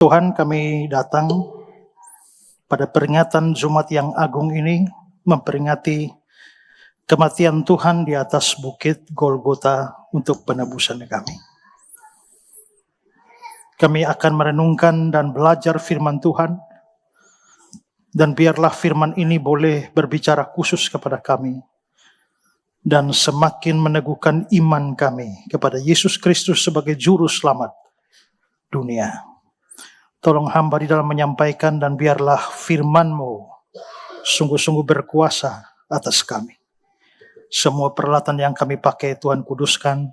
Tuhan, kami datang pada peringatan Jumat yang agung ini, memperingati kematian Tuhan di atas bukit Golgota untuk penebusan kami. Kami akan merenungkan dan belajar firman Tuhan, dan biarlah firman ini boleh berbicara khusus kepada kami, dan semakin meneguhkan iman kami kepada Yesus Kristus sebagai Juru Selamat dunia. Tolong hamba di dalam menyampaikan, dan biarlah firman-Mu sungguh-sungguh berkuasa atas kami. Semua peralatan yang kami pakai, Tuhan kuduskan.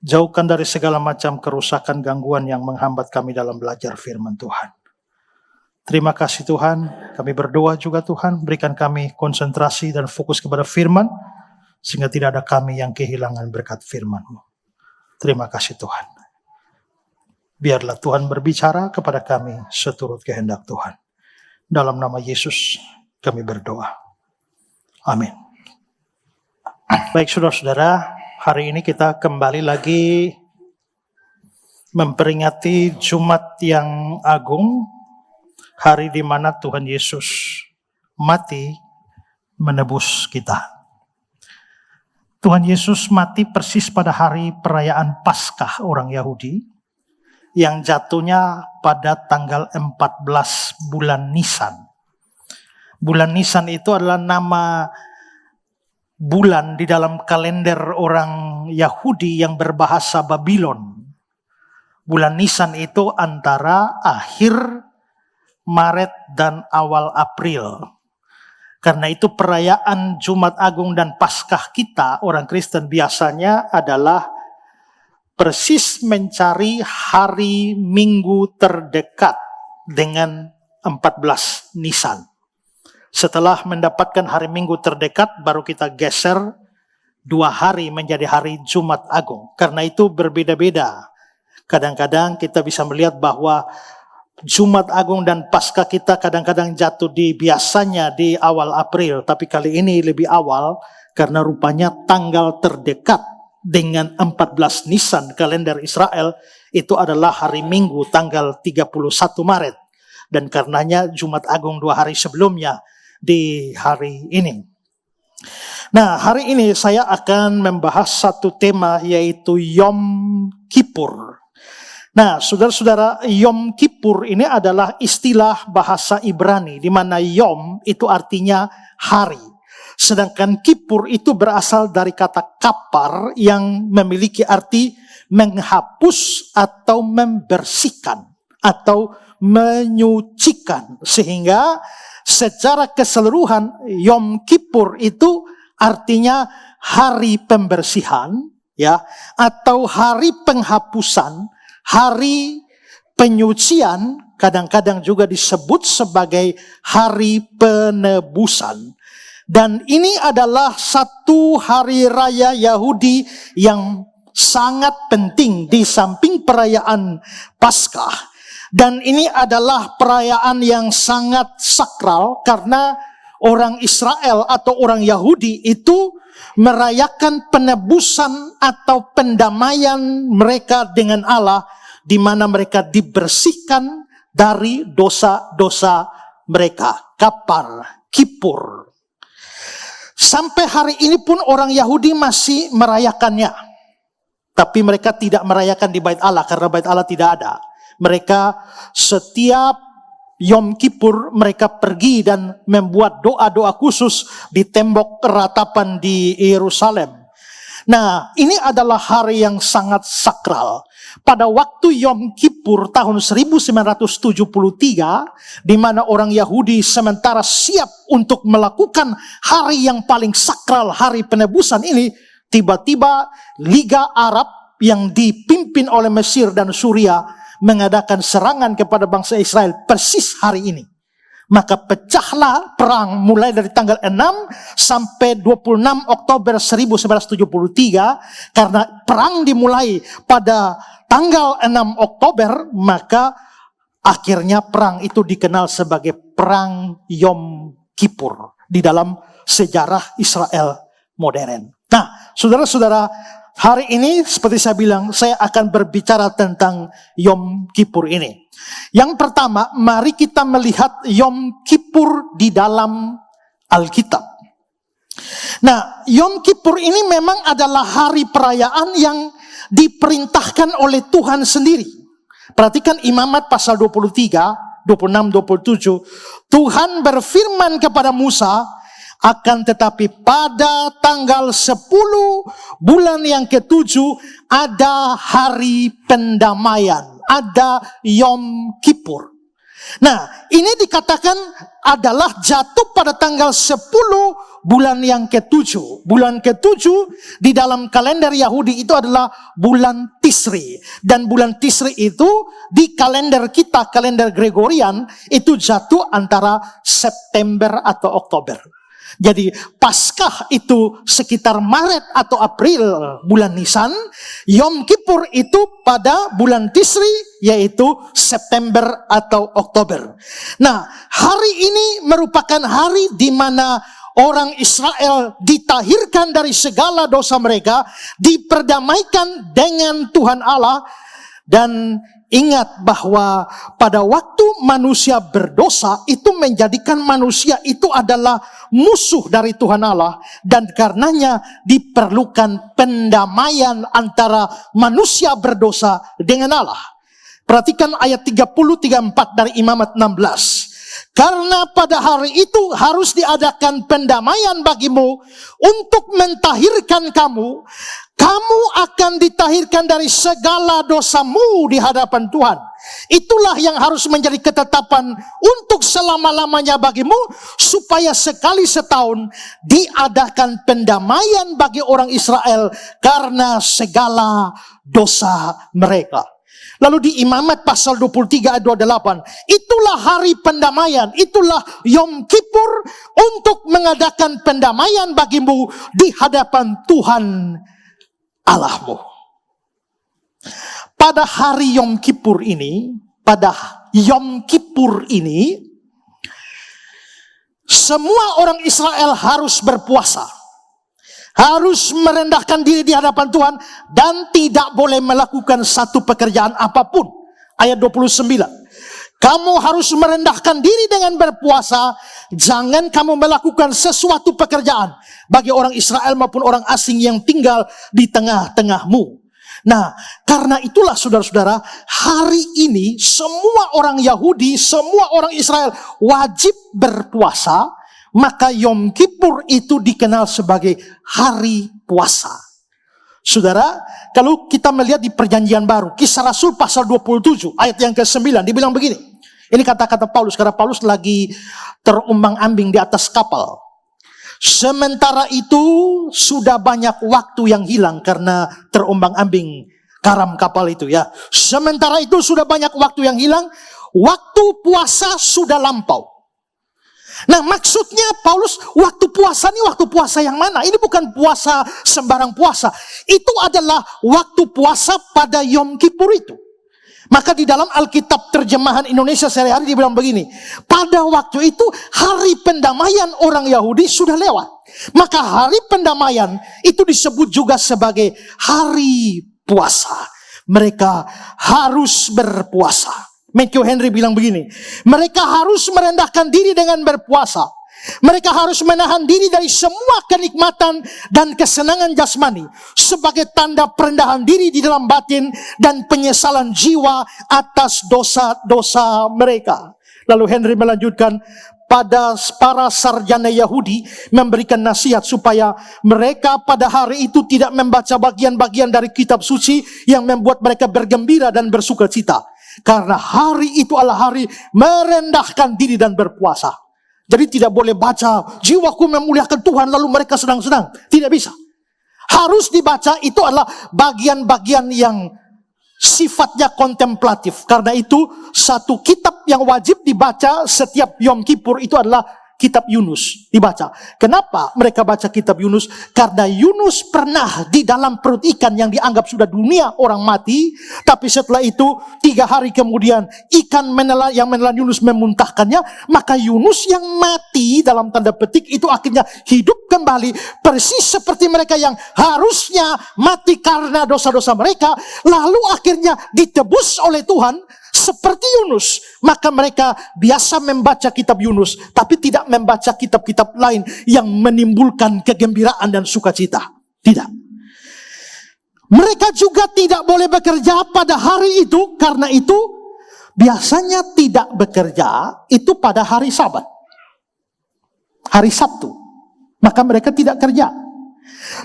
Jauhkan dari segala macam kerusakan, gangguan yang menghambat kami dalam belajar firman Tuhan. Terima kasih Tuhan, kami berdoa juga Tuhan, berikan kami konsentrasi dan fokus kepada firman, sehingga tidak ada kami yang kehilangan berkat firman-Mu. Terima kasih Tuhan. Biarlah Tuhan berbicara kepada kami seturut kehendak Tuhan. Dalam nama Yesus kami berdoa. Amin. Baik saudara-saudara, hari ini kita kembali lagi memperingati Jumat yang agung, hari di mana Tuhan Yesus mati menebus kita. Tuhan Yesus mati persis pada hari perayaan Paskah orang Yahudi, yang jatuhnya pada tanggal 14 bulan Nisan. Bulan Nisan itu adalah nama bulan di dalam kalender orang Yahudi yang berbahasa Babylon. Bulan Nisan itu antara akhir Maret dan awal April. Karena itu perayaan Jumat Agung dan Paskah kita, orang Kristen biasanya adalah persis mencari hari Minggu terdekat dengan 14 Nisan. Setelah mendapatkan hari Minggu terdekat, baru kita geser 2 hari menjadi hari Jumat Agung. Karena itu berbeda-beda. Kadang-kadang kita bisa melihat bahwa Jumat Agung dan Paskah kita kadang-kadang jatuh biasanya di awal April. Tapi kali ini lebih awal karena rupanya tanggal terdekat dengan 14 Nisan kalender Israel itu adalah hari Minggu tanggal 31 Maret. Dan karenanya Jumat Agung 2 hari sebelumnya di hari ini. Nah, hari ini saya akan membahas satu tema, yaitu Yom Kippur. Nah, saudara-saudara, Yom Kippur ini adalah istilah bahasa Ibrani, di mana Yom itu artinya hari. Sedangkan Kippur itu berasal dari kata kapar yang memiliki arti menghapus atau membersihkan atau menyucikan. Sehingga secara keseluruhan Yom Kippur itu artinya hari pembersihan, ya, atau hari penghapusan, hari penyucian, kadang-kadang juga disebut sebagai hari penebusan. Dan ini adalah satu hari raya Yahudi yang sangat penting di samping perayaan Paskah. Dan ini adalah perayaan yang sangat sakral karena orang Israel atau orang Yahudi itu merayakan penebusan atau pendamaian mereka dengan Allah, di mana mereka dibersihkan dari dosa-dosa mereka. Kapar, Kippur. Sampai hari ini pun orang Yahudi masih merayakannya. Tapi mereka tidak merayakan di Bait Allah karena Bait Allah tidak ada. Mereka setiap Yom Kippur mereka pergi dan membuat doa-doa khusus di tembok ratapan di Yerusalem. Nah, ini adalah hari yang sangat sakral. Pada waktu Yom Kippur tahun 1973, di mana orang Yahudi sementara siap untuk melakukan hari yang paling sakral, hari penebusan ini, tiba-tiba Liga Arab yang dipimpin oleh Mesir dan Suria mengadakan serangan kepada bangsa Israel persis hari ini. Maka pecahlah perang mulai dari tanggal 6 sampai 26 Oktober 1973. Karena perang dimulai pada tanggal 6 Oktober, maka akhirnya perang itu dikenal sebagai Perang Yom Kippur di dalam sejarah Israel modern. Nah, saudara-saudara, hari ini seperti saya bilang, saya akan berbicara tentang Yom Kippur ini. Yang pertama, mari kita melihat Yom Kippur di dalam Alkitab. Nah, Yom Kippur ini memang adalah hari perayaan yang diperintahkan oleh Tuhan sendiri. Perhatikan Imamat pasal 23, 26, 27. Tuhan berfirman kepada Musa, akan tetapi pada tanggal 10 bulan yang ke-7 ada hari pendamaian, ada Yom Kippur. Nah, ini dikatakan adalah jatuh pada tanggal 10 bulan yang ke-7. Bulan ke-7 di dalam kalender Yahudi itu adalah bulan Tisri. Dan bulan Tisri itu di kalender kita, kalender Gregorian, itu jatuh antara September atau Oktober. Jadi Paskah itu sekitar Maret atau April, bulan Nisan. Yom Kippur itu pada bulan Tisri, yaitu September atau Oktober. Nah, hari ini merupakan hari di mana orang Israel ditahirkan dari segala dosa mereka, diperdamaikan dengan Tuhan Allah. Dan ingat bahwa pada waktu manusia berdosa, itu menjadikan manusia itu adalah musuh dari Tuhan Allah. Dan karenanya diperlukan pendamaian antara manusia berdosa dengan Allah. Perhatikan ayat 30-34 dari Imamat 16. Karena pada hari itu harus diadakan pendamaian bagimu untuk mentahirkan kamu. Kamu akan ditahirkan dari segala dosamu di hadapan Tuhan. Itulah yang harus menjadi ketetapan untuk selama-lamanya bagimu, supaya sekali setahun diadakan pendamaian bagi orang Israel karena segala dosa mereka. Lalu di Imamat pasal 23 ayat 28, itulah hari pendamaian, itulah Yom Kippur untuk mengadakan pendamaian bagimu di hadapan Tuhan Allahmu. Pada hari Yom Kippur ini, semua orang Israel harus berpuasa. Harus merendahkan diri di hadapan Tuhan dan tidak boleh melakukan satu pekerjaan apapun. Ayat 29. Kamu harus merendahkan diri dengan berpuasa. Jangan kamu melakukan sesuatu pekerjaan bagi orang Israel maupun orang asing yang tinggal di tengah-tengahmu. Nah, karena itulah saudara-saudara, hari ini semua orang Yahudi, semua orang Israel wajib berpuasa. Maka Yom Kippur itu dikenal sebagai hari puasa. Saudara, kalau kita melihat di Perjanjian Baru, Kisah Rasul pasal 27 ayat yang ke-9 dibilang begini. Ini kata-kata Paulus, karena Paulus lagi terumbang-ambing di atas kapal. Sementara itu sudah banyak waktu yang hilang karena terumbang-ambing karam kapal itu ya. Sementara itu sudah banyak waktu yang hilang, waktu puasa sudah lampau. Nah, maksudnya Paulus, waktu puasa ini waktu puasa yang mana? Ini bukan puasa sembarang puasa. Itu adalah waktu puasa pada Yom Kippur itu. Maka di dalam Alkitab terjemahan Indonesia sehari-hari dibilang begini. Pada waktu itu hari pendamaian orang Yahudi sudah lewat. Maka hari pendamaian itu disebut juga sebagai hari puasa. Mereka harus berpuasa. Matthew Henry bilang begini, mereka harus merendahkan diri dengan berpuasa. Mereka harus menahan diri dari semua kenikmatan dan kesenangan jasmani sebagai tanda perendahan diri di dalam batin dan penyesalan jiwa atas dosa-dosa mereka. Lalu Henry melanjutkan, pada para sarjana Yahudi memberikan nasihat supaya mereka pada hari itu tidak membaca bagian-bagian dari kitab suci yang membuat mereka bergembira dan bersukacita. Karena hari itu adalah hari merendahkan diri dan berpuasa. Jadi tidak boleh baca, jiwaku memuliakan Tuhan lalu mereka senang-senang. Tidak bisa. Harus dibaca, itu adalah bagian-bagian yang sifatnya kontemplatif. Karena itu satu kitab yang wajib dibaca setiap Yom Kippur itu adalah kitab Yunus dibaca. Kenapa mereka baca kitab Yunus? Karena Yunus pernah di dalam perut ikan yang dianggap sudah dunia orang mati. Tapi setelah itu 3 hari kemudian ikan yang menelan Yunus memuntahkannya. Maka Yunus yang mati dalam tanda petik itu akhirnya hidup kembali. Persis seperti mereka yang harusnya mati karena dosa-dosa mereka. Lalu akhirnya ditebus oleh Tuhan seperti Yunus. Maka mereka biasa membaca kitab Yunus, tapi tidak membaca kitab-kitab lain yang menimbulkan kegembiraan dan sukacita. Tidak. Mereka juga tidak boleh bekerja pada hari itu. Karena itu biasanya tidak bekerja itu pada hari Sabat, hari Sabtu. Maka mereka tidak kerja.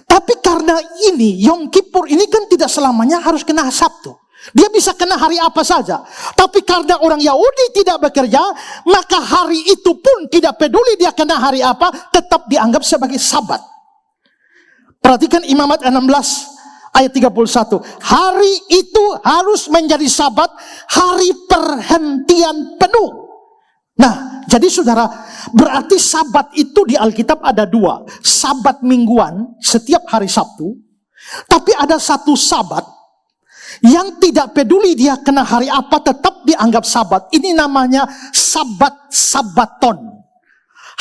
Tapi karena ini Yom Kippur ini kan tidak selamanya harus kena Sabtu. Dia bisa kena hari apa saja. Tapi karena orang Yahudi tidak bekerja, maka hari itu pun tidak peduli dia kena hari apa, tetap dianggap sebagai Sabat. Perhatikan Imamat 16 ayat 31. Hari itu harus menjadi Sabat, hari perhentian penuh. Nah, jadi saudara, berarti Sabat itu di Alkitab ada 2. Sabat mingguan setiap hari Sabtu. Tapi ada satu Sabat yang tidak peduli dia kena hari apa tetap dianggap Sabat. Ini namanya Sabat Sabaton.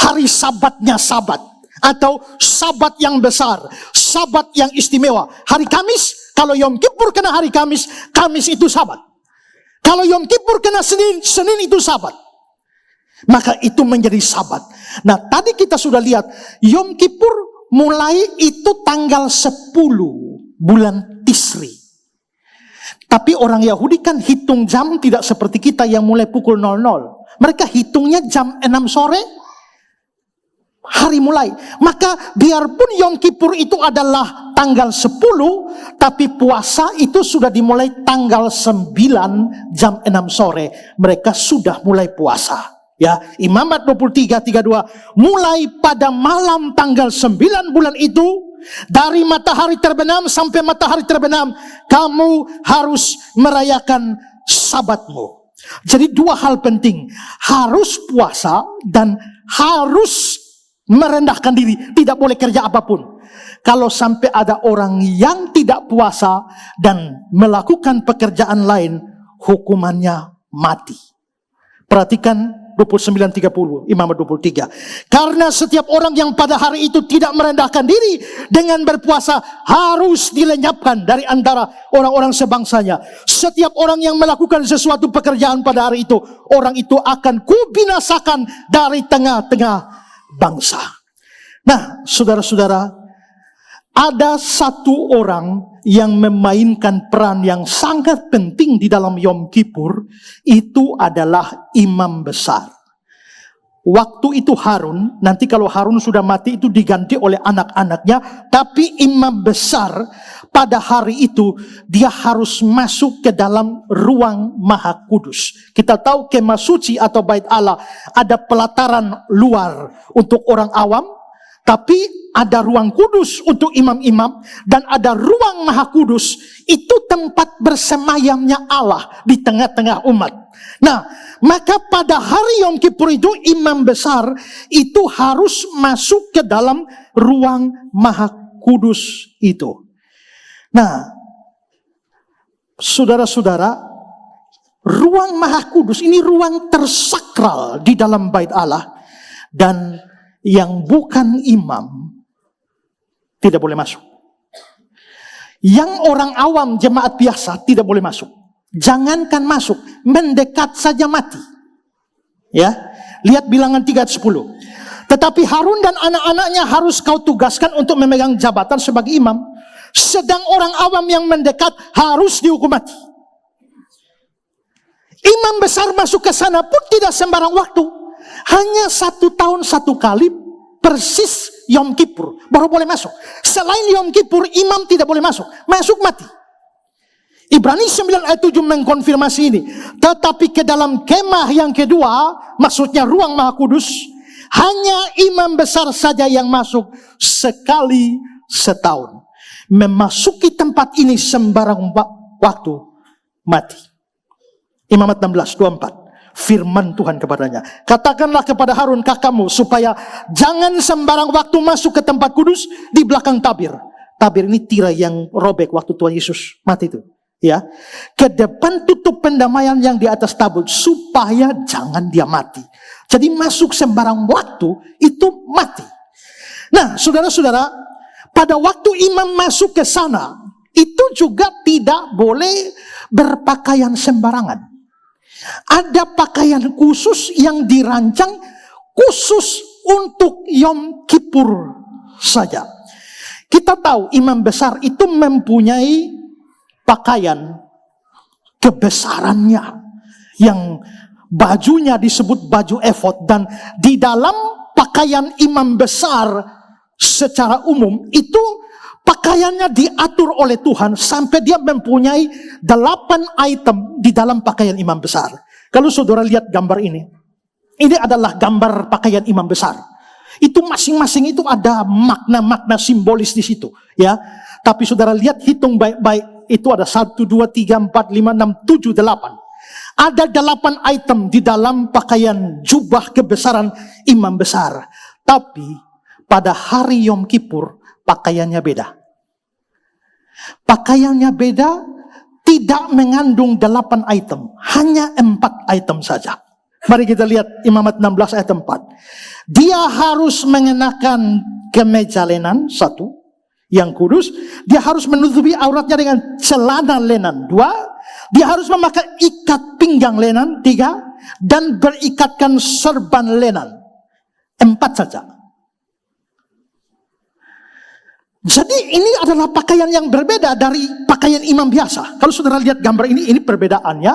Hari Sabatnya Sabat. Atau Sabat yang besar. Sabat yang istimewa. Hari Kamis, kalau Yom Kippur kena hari Kamis, Kamis itu Sabat. Kalau Yom Kippur kena Senin, Senin itu Sabat. Maka itu menjadi Sabat. Nah, tadi kita sudah lihat Yom Kippur mulai itu tanggal 10 bulan Tisri. Tapi orang Yahudi kan hitung jam tidak seperti kita yang mulai pukul 00. Mereka hitungnya jam 6 sore, hari mulai. Maka biarpun Yom Kippur itu adalah tanggal 10, tapi puasa itu sudah dimulai tanggal 9 jam 6 sore. Mereka sudah mulai puasa. Ya, Imamat 23:32, mulai pada malam tanggal 9 bulan itu, dari matahari terbenam sampai matahari terbenam, kamu harus merayakan Sabatmu. Jadi 2 hal penting, harus puasa dan harus merendahkan diri, tidak boleh kerja apapun. Kalau sampai ada orang yang tidak puasa dan melakukan pekerjaan lain, hukumannya mati. Perhatikan 29:30, Imamat 23. Karena setiap orang yang pada hari itu tidak merendahkan diri dengan berpuasa harus dilenyapkan dari antara orang-orang sebangsanya. Setiap orang yang melakukan sesuatu pekerjaan pada hari itu, orang itu akan kubinasakan dari tengah-tengah bangsa. Nah, saudara-saudara, ada satu orang yang memainkan peran yang sangat penting di dalam Yom Kippur. Itu adalah imam besar. Waktu itu Harun, nanti kalau Harun sudah mati itu diganti oleh anak-anaknya. Tapi imam besar pada hari itu dia harus masuk ke dalam ruang Maha Kudus. Kita tahu kemah suci atau bait Allah ada pelataran luar untuk orang awam. Tapi ada ruang kudus untuk imam-imam dan ada ruang Maha Kudus. Itu tempat bersemayamnya Allah di tengah-tengah umat. Nah, maka pada hari Yom Kippur itu imam besar itu harus masuk ke dalam ruang Maha Kudus itu. Nah, saudara-saudara, ruang Maha Kudus ini ruang tersakral di dalam bait Allah. Dan yang bukan imam tidak boleh masuk. Yang orang awam jemaat biasa tidak boleh masuk. Jangankan masuk, mendekat saja mati. Ya, lihat Bilangan 3:10. Tetapi Harun dan anak-anaknya harus kau tugaskan untuk memegang jabatan sebagai imam. Sedang orang awam yang mendekat harus dihukum mati. Imam besar masuk ke sana pun tidak sembarang waktu. Hanya 1 tahun 1 kali, persis Yom Kippur baru boleh masuk. Selain Yom Kippur, imam tidak boleh masuk. Masuk mati. Ibrani 9 ayat 7 mengkonfirmasi ini. Tetapi ke dalam kemah yang kedua, maksudnya ruang Maha Kudus, hanya imam besar saja yang masuk sekali setahun. Memasuki tempat ini sembarang waktu, mati. Imamat 16:24. firman Tuhan kepadanya, katakanlah kepada Harun kakakmu supaya jangan sembarang waktu masuk ke tempat kudus di belakang tabir. Tabir ini tirai yang robek waktu Tuhan Yesus mati itu. Ya, ke depan tutup pendamaian yang di atas tabut supaya jangan dia mati. Jadi masuk sembarang waktu itu mati. Nah, saudara-saudara, pada waktu imam masuk ke sana itu juga tidak boleh berpakaian sembarangan. Ada pakaian khusus yang dirancang khusus untuk Yom Kippur saja. Kita tahu imam besar itu mempunyai pakaian kebesarannya yang bajunya disebut baju efod, dan di dalam pakaian imam besar secara umum itu pakaiannya diatur oleh Tuhan sampai dia mempunyai 8 item di dalam pakaian imam besar. Kalau saudara lihat gambar ini adalah gambar pakaian imam besar. Itu masing-masing itu ada makna-makna simbolis di situ, ya. Tapi saudara lihat, hitung baik-baik. Itu ada 1, 2, 3, 4, 5, 6, 7, 8. Ada 8 item di dalam pakaian jubah kebesaran imam besar. Tapi pada hari Yom Kippur pakaiannya beda. Pakaiannya beda, tidak mengandung 8 item. Hanya 4 item saja. Mari kita lihat Imamat 16 ayat 4. Dia harus mengenakan kemeja lenan, 1. Yang kudus, dia harus menutupi auratnya dengan celana lenan, 2. Dia harus memakai ikat pinggang lenan, 3. Dan berikatkan serban lenan, 4 saja. Jadi ini adalah pakaian yang berbeda dari pakaian imam biasa. Kalau saudara lihat gambar ini perbedaannya,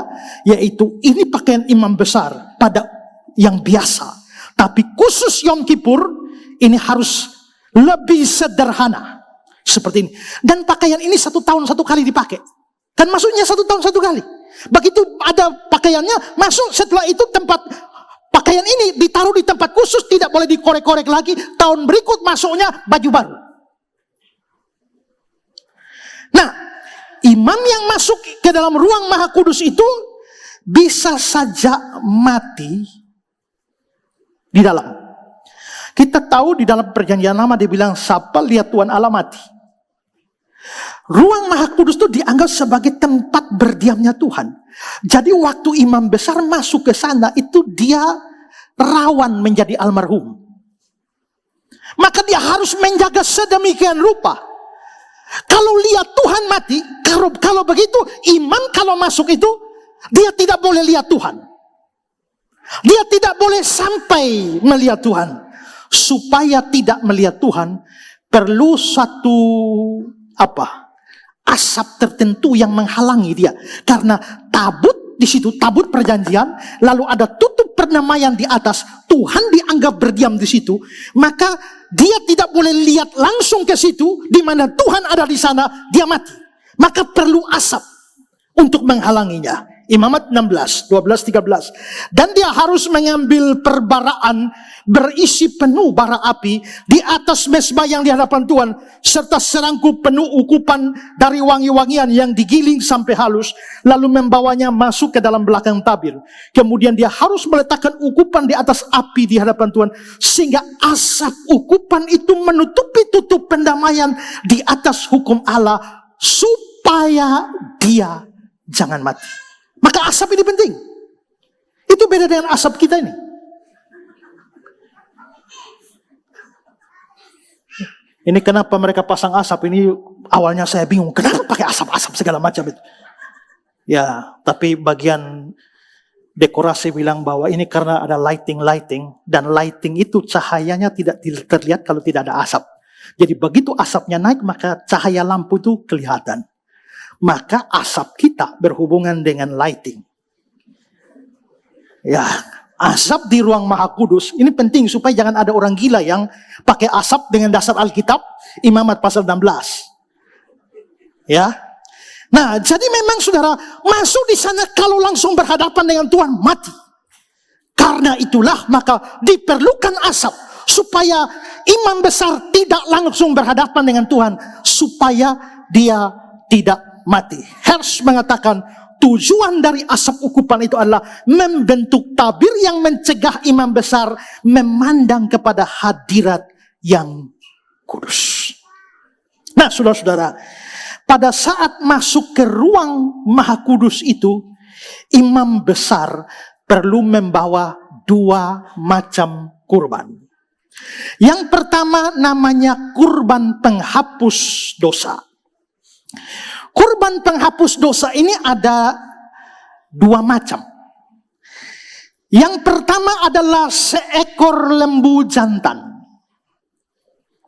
yaitu ini pakaian imam besar pada yang biasa. Tapi khusus Yom Kippur, ini harus lebih sederhana. Seperti ini. Dan pakaian ini 1 tahun 1 kali dipakai. Kan masuknya 1 tahun 1 kali. Begitu ada pakaiannya, masuk setelah itu tempat pakaian ini ditaruh di tempat khusus, tidak boleh dikorek-korek lagi. Tahun berikut masuknya baju baru. Nah, imam yang masuk ke dalam ruang Maha Kudus itu bisa saja mati di dalam. Kita tahu di dalam perjanjian lama dibilang, siapa lihat Tuhan Allah mati. Ruang Maha Kudus itu dianggap sebagai tempat berdiamnya Tuhan. Jadi waktu imam besar masuk ke sana, itu dia rawan menjadi almarhum. Maka dia harus menjaga sedemikian rupa. Kalau lihat Tuhan mati, kalau begitu imam kalau masuk itu, dia tidak boleh lihat Tuhan. Dia tidak boleh sampai melihat Tuhan. Supaya tidak melihat Tuhan, perlu satu asap tertentu yang menghalangi dia. Karena tabut di situ, tabut perjanjian, lalu ada tutup perdamaian di atas. Tuhan dianggap berdiam di situ, maka dia tidak boleh lihat langsung ke situ, di mana Tuhan ada di sana, dia mati. Maka perlu asap untuk menghalanginya. Imamat 16, 12, 13. Dan dia harus mengambil perbaraan berisi penuh bara api di atas mezbah yang di hadapan Tuhan, serta serangkup penuh ukupan dari wangi-wangian yang digiling sampai halus, lalu membawanya masuk ke dalam belakang tabir. Kemudian dia harus meletakkan ukupan di atas api di hadapan Tuhan, sehingga asap ukupan itu menutupi tutup pendamaian di atas hukum Allah, supaya dia jangan mati. Maka asap ini penting. Itu beda dengan asap kita ini. Ini kenapa mereka pasang asap ini, awalnya saya bingung. Kenapa pakai asap-asap segala macam itu? Ya, tapi bagian dekorasi bilang bahwa ini karena ada lighting. Dan lighting itu cahayanya tidak terlihat kalau tidak ada asap. Jadi begitu asapnya naik, maka cahaya lampu itu kelihatan. Maka asap kita berhubungan dengan lighting. Ya, asap di ruang Maha Kudus ini penting supaya jangan ada orang gila yang pakai asap dengan dasar Alkitab, Imamat pasal 16. Ya. Nah, jadi memang saudara masuk di sana kalau langsung berhadapan dengan Tuhan mati. Karena itulah maka diperlukan asap supaya imam besar tidak langsung berhadapan dengan Tuhan, supaya dia tidak mati. Hersh mengatakan tujuan dari asap ukupan itu adalah membentuk tabir yang mencegah imam besar memandang kepada hadirat yang kudus. Nah, saudara-saudara, pada saat masuk ke ruang maha kudus itu, imam besar perlu membawa 2 macam kurban. Yang pertama namanya kurban penghapus dosa. Kurban penghapus dosa ini ada 2 macam. Yang pertama adalah seekor lembu jantan.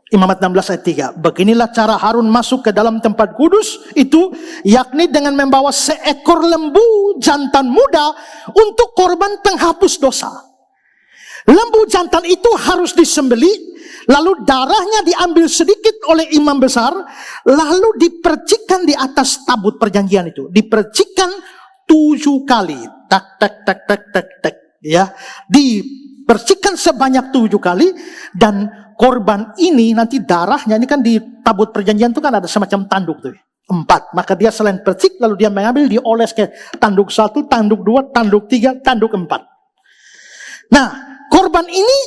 Imamat 16 ayat 3. Beginilah cara Harun masuk ke dalam tempat kudus itu, yakni dengan membawa seekor lembu jantan muda untuk korban penghapus dosa. Lembu jantan itu harus disembelih, lalu darahnya diambil sedikit oleh imam besar, lalu dipercikkan di atas tabut perjanjian itu. Dipercikkan 7 kali. Tak, tak, tak, tak, tak, tak. Ya. Dipercikkan sebanyak 7 kali, dan korban ini nanti darahnya, ini kan di tabut perjanjian itu kan ada semacam tanduk tuh. 4. Maka dia selain percik, lalu dia mengambil, dioles ke tanduk 1, tanduk 2, tanduk 3, tanduk 4. Nah, korban ini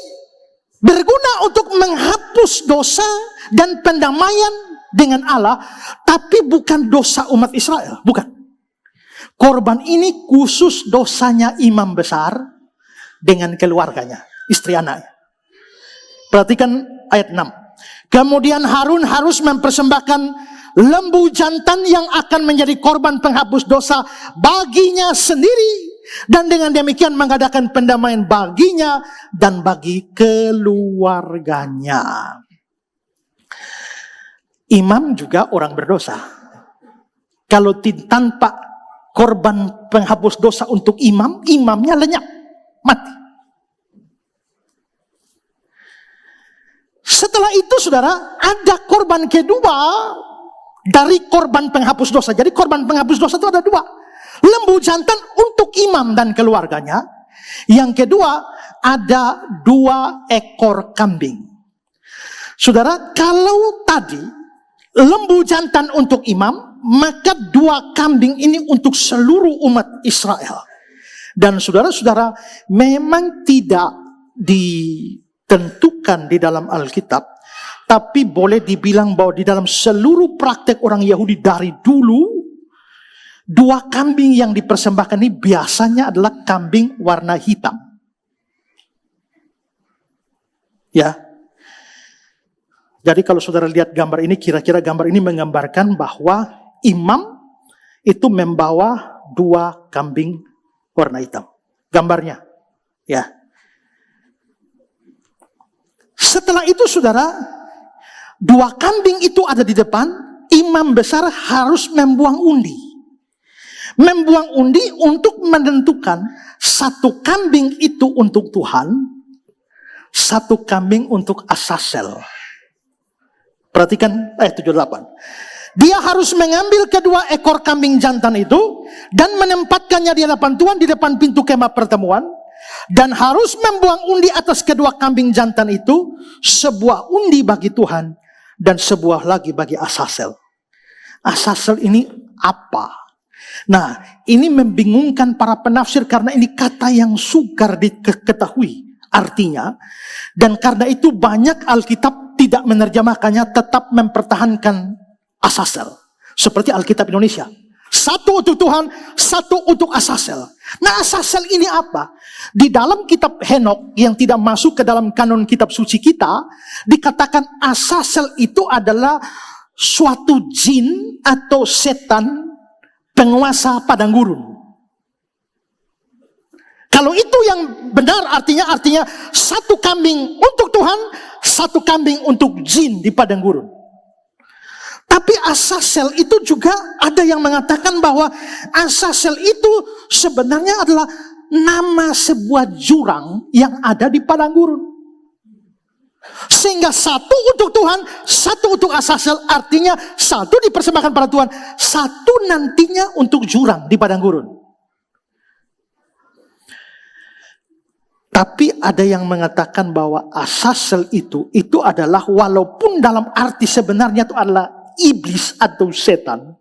berguna untuk menghapus dosa dan pendamaian dengan Allah, tapi bukan dosa umat Israel, bukan. Korban ini khusus dosanya imam besar dengan keluarganya, istri anaknya. Perhatikan ayat 6. Kemudian Harun harus mempersembahkan lembu jantan yang akan menjadi korban penghapus dosa baginya sendiri, dan dengan demikian mengadakan pendamaian baginya dan bagi keluarganya. Imam juga orang berdosa. Kalau tanpa korban penghapus dosa untuk imam, imamnya lenyap, mati. Setelah itu, saudara, ada korban kedua dari korban penghapus dosa. Jadi korban penghapus dosa itu ada 2. Lembu jantan untuk imam dan keluarganya. Yang kedua, ada 2 ekor kambing. Saudara, kalau tadi lembu jantan untuk imam, maka 2 kambing ini untuk seluruh umat Israel. Dan saudara-saudara, memang tidak ditentukan di dalam Alkitab, tapi boleh dibilang bahwa di dalam seluruh praktek orang Yahudi dari dulu, 2 kambing yang dipersembahkan ini biasanya adalah kambing warna hitam. Ya. Jadi kalau saudara lihat gambar ini, kira-kira gambar ini menggambarkan bahwa imam itu membawa 2 kambing warna hitam. Gambarnya. Ya. Setelah itu, saudara, 2 kambing itu ada di depan, imam besar harus membuang undi. Membuang undi untuk menentukan 1 kambing itu untuk Tuhan, 1 kambing untuk Asasel. Perhatikan ayat 78. Dia harus mengambil kedua ekor kambing jantan itu dan menempatkannya di hadapan Tuhan di depan pintu kemah pertemuan, dan harus membuang undi atas kedua kambing jantan itu, sebuah undi bagi Tuhan dan sebuah lagi bagi Asasel. Asasel ini apa? Nah, ini membingungkan para penafsir karena ini kata yang sukar diketahui artinya, dan karena itu banyak Alkitab tidak menerjemahkannya, tetap mempertahankan Asasel. Seperti Alkitab Indonesia. 1 untuk Tuhan, 1 untuk Asasel. Nah, Asasel ini apa? Di dalam kitab Henok yang tidak masuk ke dalam kanon kitab suci kita, dikatakan Asasel itu adalah suatu jin atau setan penguasa padang gurun. Kalau itu yang benar, artinya 1 kambing untuk Tuhan, 1 kambing untuk jin di padang gurun. Tapi Asasel itu juga ada yang mengatakan bahwa Asasel itu sebenarnya adalah nama sebuah jurang yang ada di padang gurun. Sehingga 1 untuk Tuhan, 1 untuk Asasel, artinya 1 dipersembahkan pada Tuhan, 1 nantinya untuk jurang di padang gurun. Tapi ada yang mengatakan bahwa Asasel itu adalah, walaupun dalam arti sebenarnya itu adalah iblis atau setan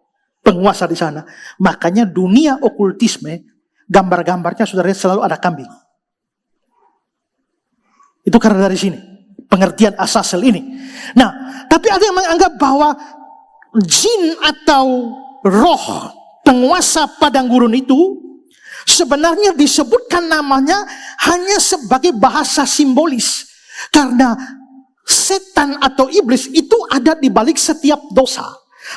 penguasa di sana. Makanya dunia okultisme, gambar-gambarnya saudara selalu ada kambing. Itu karena dari sini, pengertian Azazel ini. Nah, tapi ada yang menganggap bahwa jin atau roh penguasa padang gurun itu sebenarnya disebutkan namanya hanya sebagai bahasa simbolis. Karena setan atau iblis itu ada di balik setiap dosa.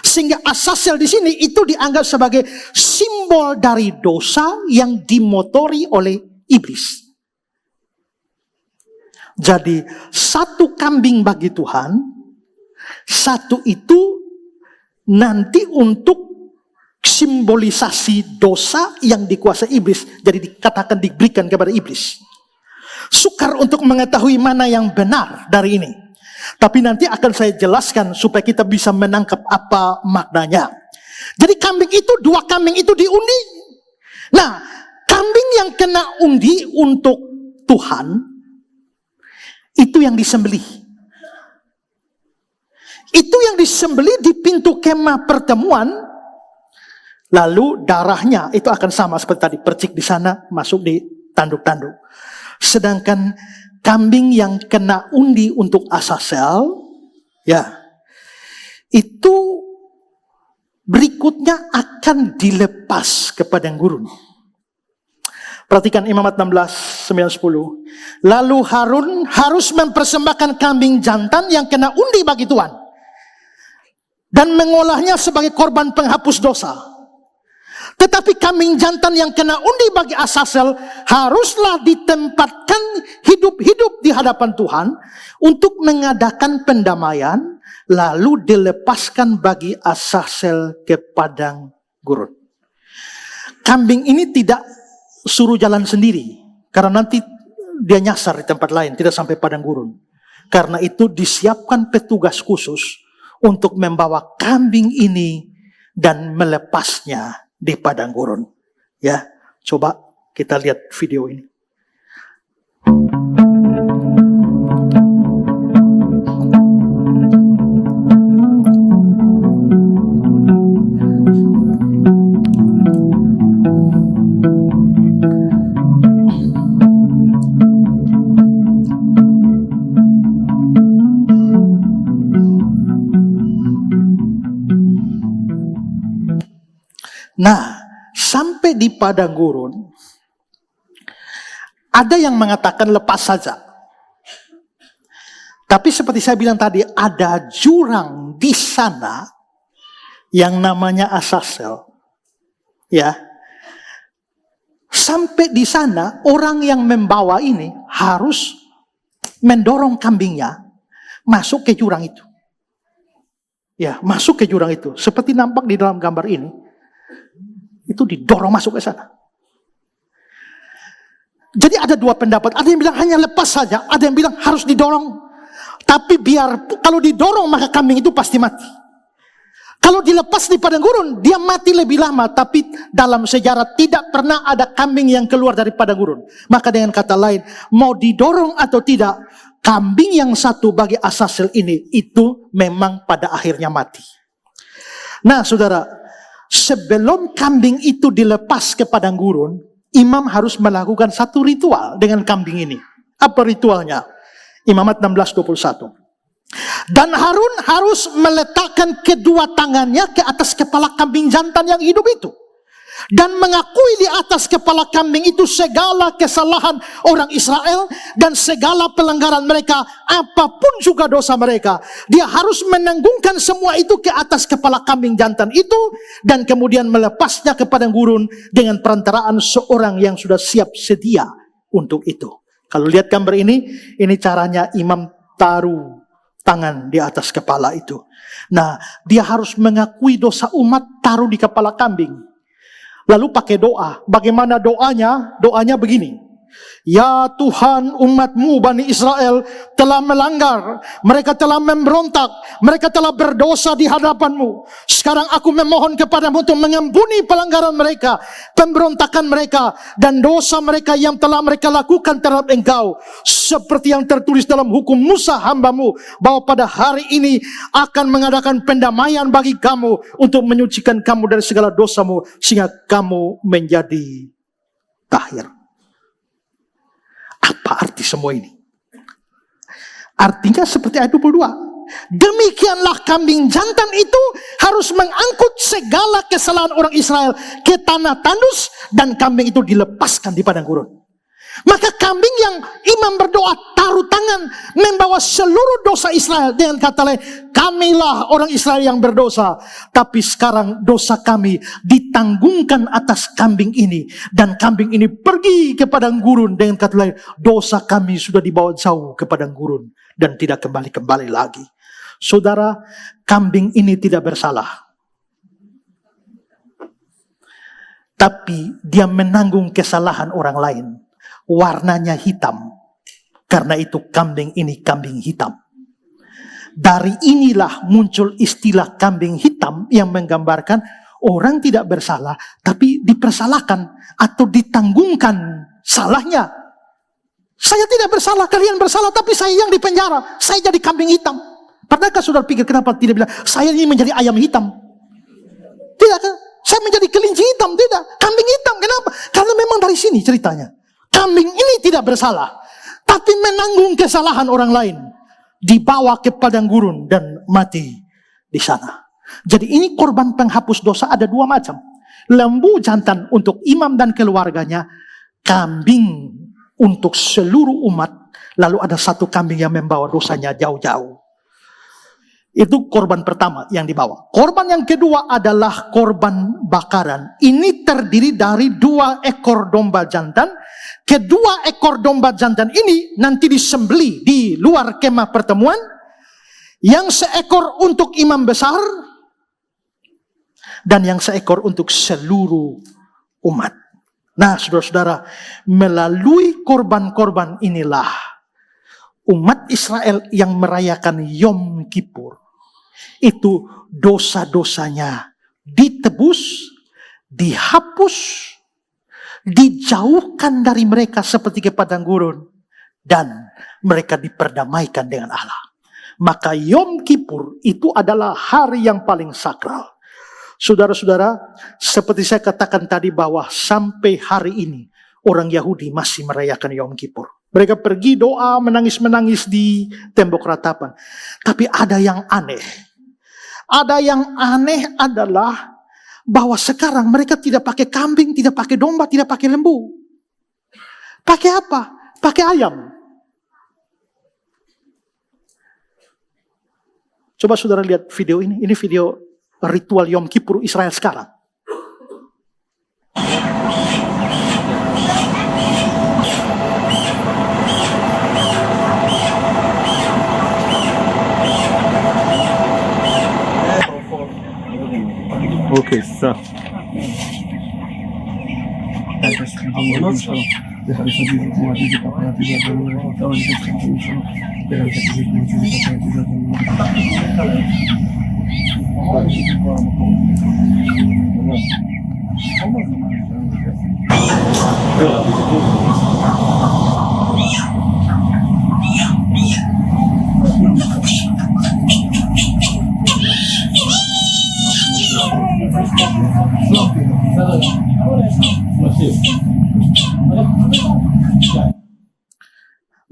Sehingga Azazel di sini itu dianggap sebagai simbol dari dosa yang dimotori oleh iblis. Jadi satu kambing bagi Tuhan, satu itu nanti untuk simbolisasi dosa yang dikuasai iblis. Jadi dikatakan diberikan kepada iblis. Sukar untuk mengetahui mana yang benar dari ini. Tapi nanti akan saya jelaskan supaya kita bisa menangkap apa maknanya. Jadi kambing itu, dua kambing itu diundi. Nah, kambing yang kena undi untuk Tuhan, itu yang disembelih. Itu yang disembelih di pintu kemah pertemuan. Lalu darahnya itu akan sama seperti tadi, percik di sana, masuk di tanduk-tanduk. Sedangkan kambing yang kena undi untuk Azazel, ya, itu berikutnya akan dilepas ke padang gurun. Perhatikan Imamat 16, 9, 10. Lalu Harun harus mempersembahkan kambing jantan yang kena undi bagi Tuhan. Dan mengolahnya sebagai korban penghapus dosa. Tetapi kambing jantan yang kena undi bagi Azazel haruslah ditempatkan hidup-hidup di hadapan Tuhan untuk mengadakan pendamaian, lalu dilepaskan bagi Azazel ke padang gurun. Kambing ini tidak suruh jalan sendiri, karena nanti dia nyasar di tempat lain, tidak sampai padang gurun. Karena itu disiapkan petugas khusus untuk membawa kambing ini dan melepasnya di padang gurun. Ya, coba kita lihat video ini. Nah, sampai di padang gurun, ada yang mengatakan lepas saja. Tapi seperti saya bilang tadi, ada jurang di sana yang namanya Azazel. Ya, sampai di sana orang yang membawa ini harus mendorong kambingnya masuk ke jurang itu. Ya, masuk ke jurang itu. Seperti nampak di dalam gambar ini. Itu didorong masuk ke sana. Jadi ada dua pendapat. Ada yang bilang hanya lepas saja. Ada yang bilang harus didorong. Tapi kalau didorong maka kambing itu pasti mati. Kalau dilepas di padang gurun, dia mati lebih lama. Tapi dalam sejarah tidak pernah ada kambing yang keluar dari padang gurun. Maka dengan kata lain, mau didorong atau tidak, kambing yang satu bagi Azazel ini, itu memang pada akhirnya mati. Nah saudara, sebelum kambing itu dilepas ke padang gurun, imam harus melakukan satu ritual dengan kambing ini. Apa ritualnya? Imamat 16:21. Dan Harun harus meletakkan kedua tangannya ke atas kepala kambing jantan yang hidup itu. Dan mengakui di atas kepala kambing itu segala kesalahan orang Israel dan segala pelanggaran mereka, apapun juga dosa mereka. Dia harus menanggungkan semua itu ke atas kepala kambing jantan itu dan kemudian melepasnya ke padang gurun dengan perantaraan seorang yang sudah siap sedia untuk itu. Kalau lihat gambar ini caranya imam taruh tangan di atas kepala itu. Nah, dia harus mengakui dosa umat, taruh di kepala kambing. Lalu pakai doa. Bagaimana doanya? Doanya begini. Ya Tuhan, umat-Mu Bani Israel telah melanggar, mereka telah memberontak, mereka telah berdosa di hadapan-Mu. Sekarang aku memohon kepada-Mu untuk mengampuni pelanggaran mereka, pemberontakan mereka, dan dosa mereka yang telah mereka lakukan terhadap Engkau. Seperti yang tertulis dalam hukum Musa hamba-Mu, bahwa pada hari ini akan mengadakan pendamaian bagi kamu untuk menyucikan kamu dari segala dosa-Mu, sehingga kamu menjadi tahir. Apa arti semua ini? Artinya seperti ayat 22. Demikianlah kambing jantan itu harus mengangkut segala kesalahan orang Israel ke tanah tandus, dan kambing itu dilepaskan di padang gurun. Maka kambing yang imam berdoa taruh tangan membawa seluruh dosa Israel, dengan kata lain, kamilah orang Israel yang berdosa, tapi sekarang dosa kami ditanggungkan atas kambing ini, dan kambing ini pergi ke padang gurun. Dengan kata lain, dosa kami sudah dibawa jauh ke padang gurun dan tidak kembali lagi. Saudara, kambing ini tidak bersalah, tapi dia menanggung kesalahan orang lain. Warnanya hitam, karena itu kambing ini kambing hitam. Dari inilah muncul istilah kambing hitam yang menggambarkan orang tidak bersalah tapi dipersalahkan atau ditanggungkan salahnya. Saya tidak bersalah, kalian bersalah, tapi saya yang dipenjara, saya jadi kambing hitam. Pernahkah saudara pikir kenapa tidak bilang saya ini menjadi ayam hitam? Tidak kan? Saya menjadi kelinci hitam, tidak, kambing hitam. Kenapa? Karena memang dari sini ceritanya. Kambing ini tidak bersalah, tapi menanggung kesalahan orang lain, dibawa ke padang gurun dan mati di sana. Jadi ini korban penghapus dosa ada dua macam. Lembu jantan untuk imam dan keluarganya, kambing untuk seluruh umat. Lalu ada satu kambing yang membawa dosanya jauh-jauh. Itu korban pertama yang dibawa. Korban yang kedua adalah korban bakaran. Ini terdiri dari 2 ekor domba jantan. Kedua ekor domba jantan ini nanti disembelih di luar kemah pertemuan. Yang seekor untuk imam besar, dan yang seekor untuk seluruh umat. Nah, saudara-saudara, melalui korban-korban inilah umat Israel yang merayakan Yom Kippur itu dosa-dosanya ditebus, dihapus, dijauhkan dari mereka seperti ke padang gurun, dan mereka diperdamaikan dengan Allah. Maka Yom Kippur itu adalah hari yang paling sakral. Saudara-saudara, seperti saya katakan tadi bahwa sampai hari ini orang Yahudi masih merayakan Yom Kippur. Mereka pergi doa, menangis-menangis di tembok ratapan. Tapi ada yang aneh. Ada yang aneh adalah bahwa sekarang mereka tidak pakai kambing, tidak pakai domba, tidak pakai lembu. Pakai apa? Pakai ayam. Coba saudara lihat video ini. Ini video ritual Yom Kippur Israel sekarang. Oke, sah.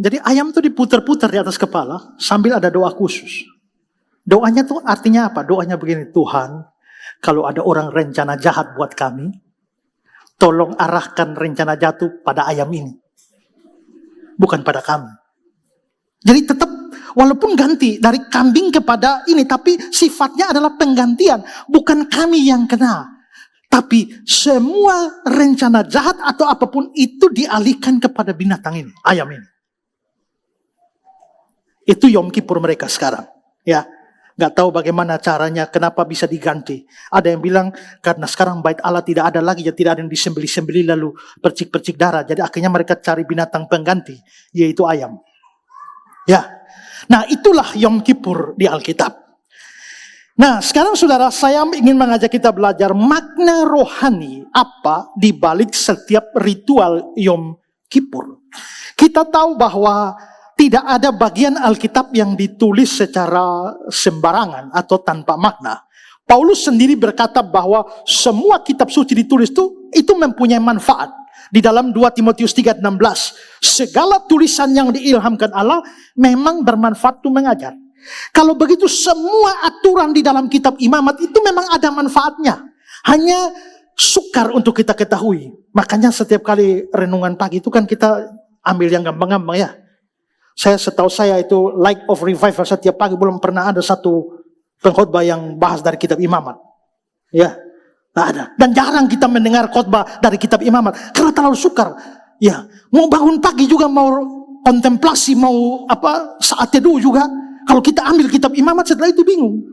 Jadi ayam itu diputar-putar di atas kepala sambil ada doa khusus. Doanya tuh artinya apa? Doanya begini, Tuhan, kalau ada orang rencana jahat buat kami, tolong arahkan rencana jatuh pada ayam ini, bukan pada kami. Jadi tetap walaupun ganti dari kambing kepada ini, tapi sifatnya adalah penggantian, bukan kami yang kena. Tapi semua rencana jahat atau apapun itu dialihkan kepada binatang ini, ayam ini. Itu Yom Kippur mereka sekarang, ya. Nggak tahu bagaimana caranya, kenapa bisa diganti. Ada yang bilang karena sekarang bait Allah tidak ada lagi, ya tidak ada yang disembelih-sembelih lalu percik-percik darah. Jadi akhirnya mereka cari binatang pengganti, yaitu ayam. Ya, nah itulah Yom Kippur di Alkitab. Nah sekarang saudara, saya ingin mengajak kita belajar makna rohani apa di balik setiap ritual Yom Kippur. Kita tahu bahwa tidak ada bagian Alkitab yang ditulis secara sembarangan atau tanpa makna. Paulus sendiri berkata bahwa semua kitab suci ditulis itu mempunyai manfaat. Di dalam 2 Timotius 3:16, segala tulisan yang diilhamkan Allah memang bermanfaat untuk mengajar. Kalau begitu semua aturan di dalam kitab imamat itu memang ada manfaatnya. Hanya sukar untuk kita ketahui. Makanya setiap kali renungan pagi itu kan kita ambil yang gampang-gampang ya. Setahu saya itu Light of Revival setiap pagi belum pernah ada satu pengkhotbah yang bahas dari kitab imamat. Ya, tak ada. Dan jarang kita mendengar khotbah dari kitab imamat karena terlalu sukar. Ya, mau bangun pagi juga, mau kontemplasi, mau saat teduh juga. Kalau kita ambil kitab imamat setelah itu bingung.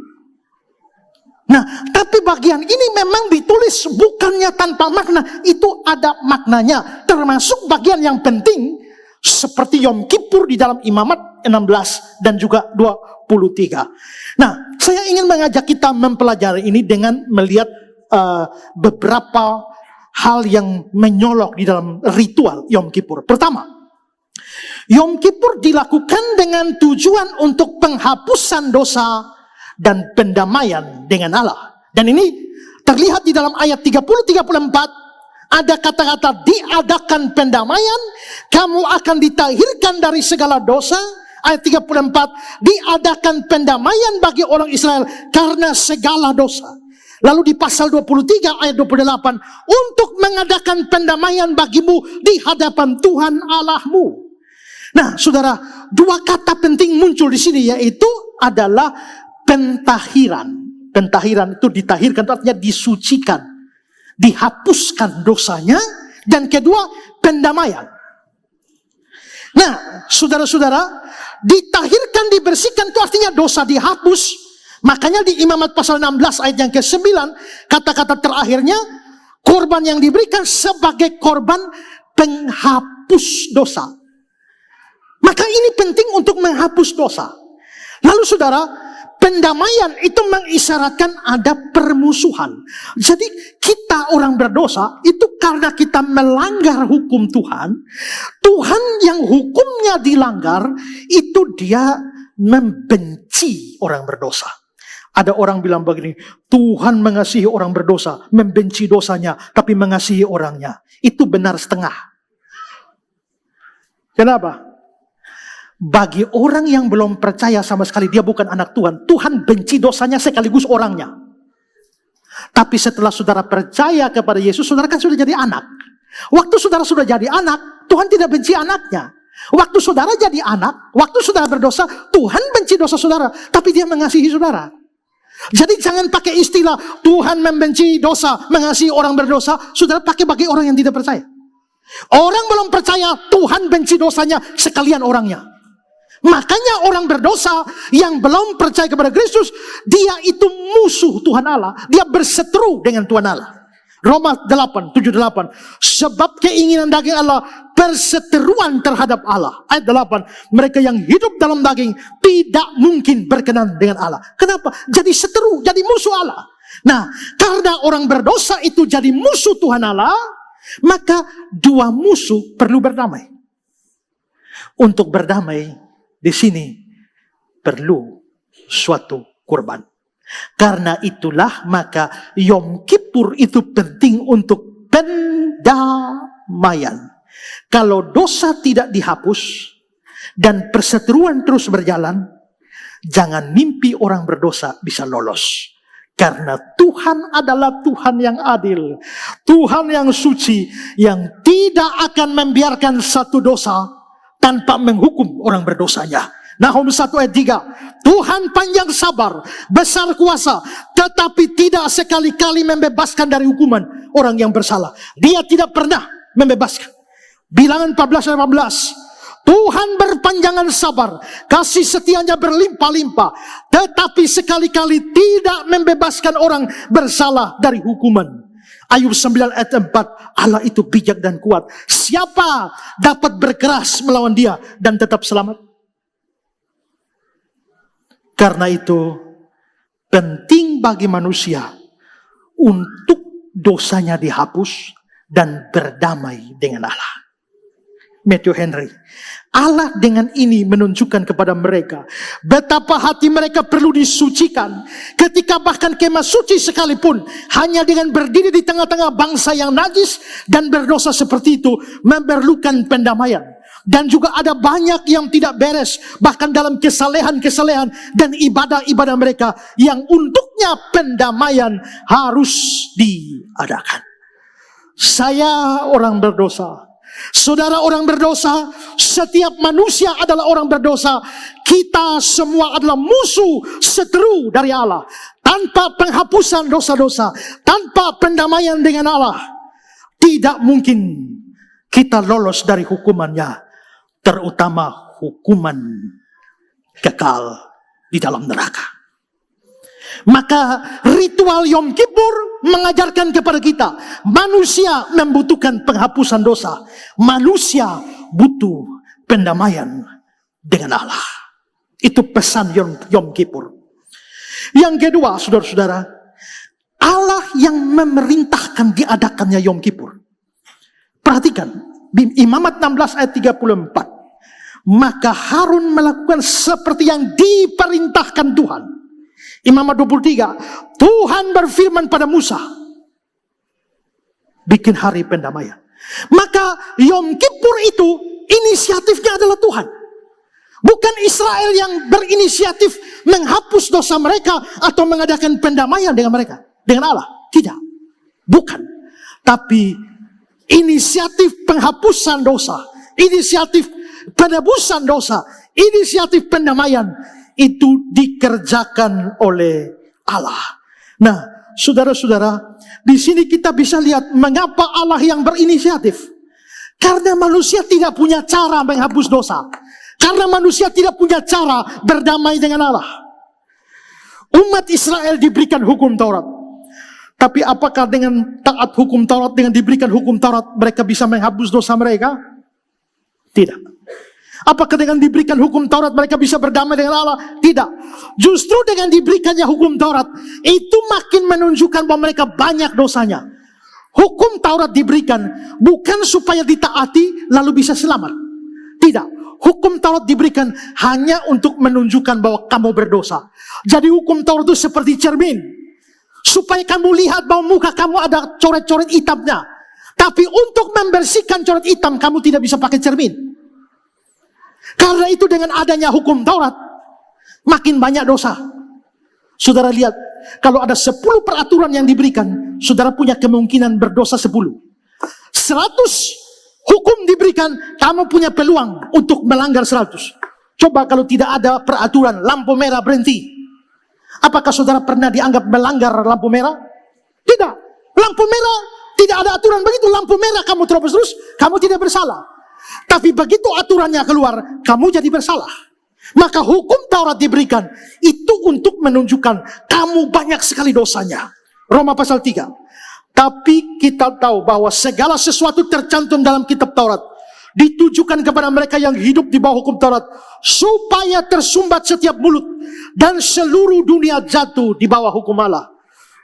Nah, tapi bagian ini memang ditulis bukannya tanpa makna, itu ada maknanya. Termasuk bagian yang penting seperti Yom Kippur di dalam Imamat 16 dan juga 23. Nah, saya ingin mengajak kita mempelajari ini dengan melihat beberapa hal yang menyolok di dalam ritual Yom Kippur. Pertama, Yom Kippur dilakukan dengan tujuan untuk penghapusan dosa dan pendamaian dengan Allah. Dan ini terlihat di dalam ayat 30-34. Ada kata-kata diadakan pendamaian, kamu akan ditahirkan dari segala dosa. Ayat 34, diadakan pendamaian bagi orang Israel karena segala dosa. Lalu di pasal 23 ayat 28, untuk mengadakan pendamaian bagimu di hadapan Tuhan Allahmu. Nah, saudara, dua kata penting muncul di sini, yaitu adalah pentahiran. Pentahiran itu ditahirkan, itu artinya disucikan, dihapuskan dosanya, dan kedua pendamaian. Nah, saudara-saudara, ditahirkan, dibersihkan itu artinya dosa dihapus. Makanya di Imamat pasal 16 ayat yang ke-9, kata-kata terakhirnya, korban yang diberikan sebagai korban penghapus dosa. Maka ini penting untuk menghapus dosa. Lalu saudara, pendamaian itu mengisyaratkan ada permusuhan. Jadi kita orang berdosa itu karena kita melanggar hukum Tuhan. Tuhan yang hukumnya dilanggar itu dia membenci orang berdosa. Ada orang bilang begini, Tuhan mengasihi orang berdosa, membenci dosanya, tapi mengasihi orangnya. Itu benar setengah. Kenapa? Bagi orang yang belum percaya sama sekali, dia bukan anak Tuhan. Tuhan benci dosanya sekaligus orangnya. Tapi setelah saudara percaya kepada Yesus, saudara kan sudah jadi anak. Waktu saudara sudah jadi anak, Tuhan tidak benci anaknya. Waktu saudara jadi anak, waktu saudara berdosa, Tuhan benci dosa saudara, tapi dia mengasihi saudara. Jadi jangan pakai istilah Tuhan membenci dosa, mengasihi orang berdosa. Saudara pakai bagi orang yang tidak percaya. Orang belum percaya, Tuhan benci dosanya sekalian orangnya. Makanya orang berdosa yang belum percaya kepada Kristus, dia itu musuh Tuhan Allah. Dia berseteru dengan Tuhan Allah. Roma 8:7-8. Sebab keinginan daging Allah perseteruan terhadap Allah. Ayat 8. Mereka yang hidup dalam daging tidak mungkin berkenan dengan Allah. Kenapa? Jadi seteru, jadi musuh Allah. Nah, karena orang berdosa itu jadi musuh Tuhan Allah, maka dua musuh perlu berdamai. Untuk berdamai di sini perlu suatu kurban. Karena itulah maka Yom Kippur itu penting untuk pendamaian. Kalau dosa tidak dihapus dan perseteruan terus berjalan, jangan mimpi orang berdosa bisa lolos. Karena Tuhan adalah Tuhan yang adil, Tuhan yang suci, yang tidak akan membiarkan satu dosa tanpa menghukum orang berdosanya. Nahum 1 ayat 3. Tuhan panjang sabar, besar kuasa, tetapi tidak sekali-kali membebaskan dari hukuman orang yang bersalah. Dia tidak pernah membebaskan. Bilangan 14 ayat 15. Tuhan berpanjangan sabar, kasih setianya berlimpah-limpah, tetapi sekali-kali tidak membebaskan orang bersalah dari hukuman. Ayub 9 ayat 4, Allah itu bijak dan kuat. Siapa dapat berkeras melawan dia dan tetap selamat? Karena itu penting bagi manusia untuk dosanya dihapus dan berdamai dengan Allah. Matthew Henry, Allah dengan ini menunjukkan kepada mereka betapa hati mereka perlu disucikan, ketika bahkan kemah suci sekalipun hanya dengan berdiri di tengah-tengah bangsa yang najis dan berdosa seperti itu memerlukan pendamaian. Dan juga ada banyak yang tidak beres, bahkan dalam kesalehan-kesalehan dan ibadah-ibadah mereka yang untuknya pendamaian harus diadakan. Saya orang berdosa, saudara orang berdosa, setiap manusia adalah orang berdosa. Kita semua adalah musuh seteru dari Allah. Tanpa penghapusan dosa-dosa, tanpa pendamaian dengan Allah, tidak mungkin kita lolos dari hukumannya, terutama hukuman kekal di dalam neraka. Maka ritual Yom Kippur mengajarkan kepada kita, manusia membutuhkan penghapusan dosa. Manusia butuh pendamaian dengan Allah. Itu pesan Yom Kippur. Yang kedua, saudara-saudara, Allah yang memerintahkan diadakannya Yom Kippur. Perhatikan, Imamat 16 ayat 34. Maka Harun melakukan seperti yang diperintahkan Tuhan. Imamat 23, Tuhan berfirman pada Musa, bikin hari pendamaian. Maka Yom Kippur itu inisiatifnya adalah Tuhan. Bukan Israel yang berinisiatif menghapus dosa mereka atau mengadakan pendamaian dengan mereka, dengan Allah. Tidak, bukan. Tapi inisiatif penghapusan dosa, inisiatif penebusan dosa, inisiatif pendamaian itu dikerjakan oleh Allah. Nah, saudara-saudara, di sini kita bisa lihat mengapa Allah yang berinisiatif. Karena manusia tidak punya cara menghapus dosa. Karena manusia tidak punya cara berdamai dengan Allah. Umat Israel diberikan hukum Taurat. Tapi apakah dengan taat hukum Taurat, dengan diberikan hukum Taurat, mereka bisa menghapus dosa mereka? Tidak. Apakah dengan diberikan hukum Taurat mereka bisa berdamai dengan Allah? Tidak. Justru dengan diberikannya hukum Taurat, itu makin menunjukkan bahwa mereka banyak dosanya. Hukum Taurat diberikan bukan supaya ditaati lalu bisa selamat. Tidak. Hukum Taurat diberikan hanya untuk menunjukkan bahwa kamu berdosa. Jadi hukum Taurat itu seperti cermin, supaya kamu lihat bahwa muka kamu ada coret-coret hitamnya. Tapi untuk membersihkan coret hitam, kamu tidak bisa pakai cermin. Karena itu dengan adanya hukum Taurat, makin banyak dosa. Saudara lihat, kalau ada 10 peraturan yang diberikan, saudara punya kemungkinan berdosa 10. 100 hukum diberikan, kamu punya peluang untuk melanggar 100. Coba kalau tidak ada peraturan, lampu merah berhenti. Apakah saudara pernah dianggap melanggar lampu merah? Tidak. Lampu merah, tidak ada aturan begitu. Lampu merah kamu terobos terus, kamu tidak bersalah. Tapi begitu aturannya keluar, kamu jadi bersalah. Maka hukum Taurat diberikan itu untuk menunjukkan kamu banyak sekali dosanya. Roma pasal 3. Tapi kita tahu bahwa segala sesuatu tercantum dalam kitab Taurat ditujukan kepada mereka yang hidup di bawah hukum Taurat, supaya tersumbat setiap mulut dan seluruh dunia jatuh di bawah hukum Allah.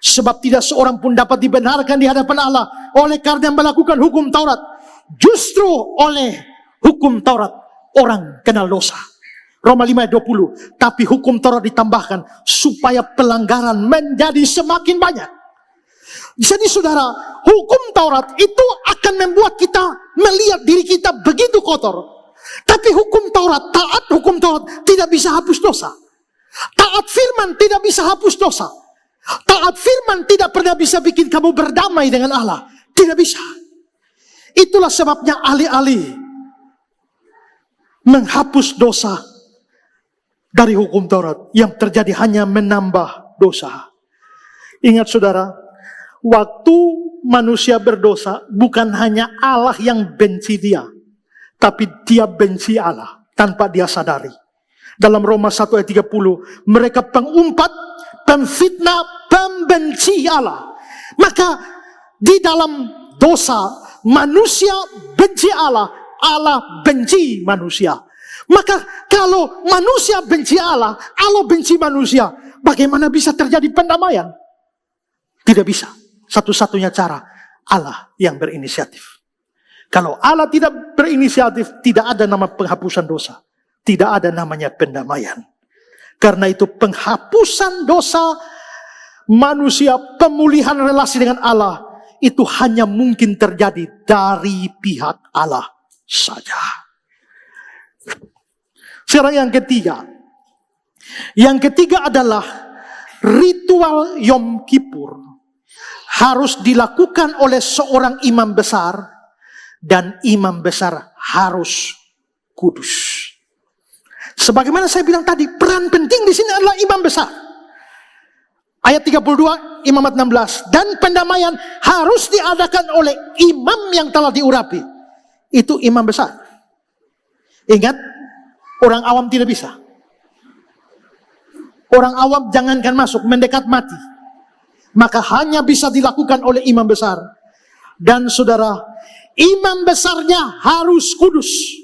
Sebab tidak seorang pun dapat dibenarkan di hadapan Allah oleh karena melakukan hukum Taurat. Justru oleh hukum Taurat orang kenal dosa. Roma 5 ayat 20. Tapi hukum Taurat ditambahkan supaya pelanggaran menjadi semakin banyak. Jadi saudara, hukum Taurat itu akan membuat kita melihat diri kita begitu kotor. Tapi hukum Taurat, taat hukum Taurat tidak bisa hapus dosa. Taat firman tidak bisa hapus dosa. Taat firman tidak pernah bisa bikin kamu berdamai dengan Allah. Tidak bisa. Itulah sebabnya alih-alih menghapus dosa dari hukum Taurat, yang terjadi hanya menambah dosa. Ingat saudara, waktu manusia berdosa, bukan hanya Allah yang benci dia, tapi dia benci Allah tanpa dia sadari. Dalam Roma 1 ayat 30, mereka pengumpat, pemfitnah, pembenci Allah. Maka di dalam dosa, manusia benci Allah, Allah benci manusia. Maka kalau manusia benci Allah, Allah benci manusia, bagaimana bisa terjadi pendamaian? Tidak bisa. Satu-satunya cara, Allah yang berinisiatif. Kalau Allah tidak berinisiatif, tidak ada nama penghapusan dosa. Tidak ada namanya pendamaian. Karena itu penghapusan dosa manusia, pemulihan relasi dengan Allah, itu hanya mungkin terjadi dari pihak Allah saja. Sekarang yang ketiga. Yang ketiga adalah ritual Yom Kippur harus dilakukan oleh seorang imam besar, dan imam besar harus kudus. Sebagaimana saya bilang tadi, peran penting di sini adalah imam besar. Ayat 32, Imamat 16. Dan pendamaian harus diadakan oleh imam yang telah diurapi. Itu imam besar. Ingat, orang awam tidak bisa. Orang awam jangankan masuk, mendekat mati. Maka hanya bisa dilakukan oleh imam besar. Dan saudara, imam besarnya harus kudus.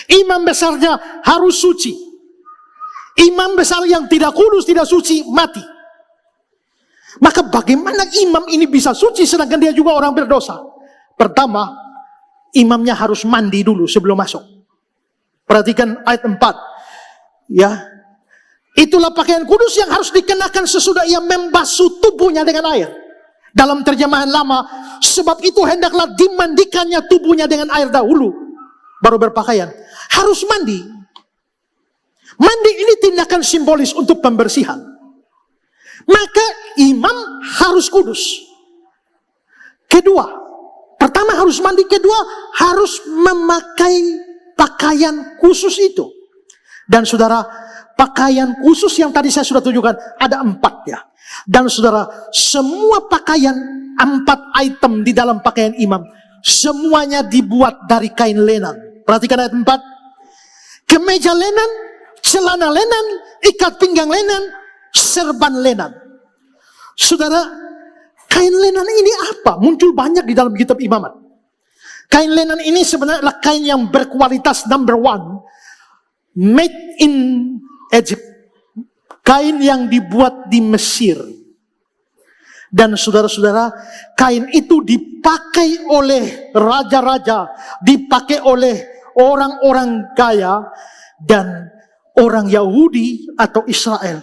Imam besarnya harus suci. Imam besar yang tidak kudus, tidak suci, mati. Maka bagaimana imam ini bisa suci sedangkan dia juga orang berdosa? Pertama, imamnya harus mandi dulu sebelum masuk. Perhatikan ayat 4. Ya. Itulah pakaian kudus yang harus dikenakan sesudah ia membasuh tubuhnya dengan air. Dalam terjemahan lama, sebab itu hendaklah dimandikannya tubuhnya dengan air dahulu, baru berpakaian. Harus mandi. Mandi ini tindakan simbolis untuk pembersihan. Maka imam harus kudus. Kedua, pertama harus mandi. Kedua, harus memakai pakaian khusus itu. Dan saudara, pakaian khusus yang tadi saya sudah tunjukkan, ada 4 ya. Dan saudara, semua pakaian, 4 item di dalam pakaian imam, semuanya dibuat dari kain lenan. Perhatikan ayat 4. Kemeja lenan, celana lenan, ikat pinggang lenan, serban lenan. Saudara, kain lenan ini apa? Muncul banyak di dalam kitab imamat. Kain lenan ini sebenarnya adalah kain yang berkualitas number 1. Made in Egypt. Kain yang dibuat di Mesir. Dan saudara-saudara, kain itu dipakai oleh raja-raja, dipakai oleh orang-orang kaya, dan orang Yahudi atau Israel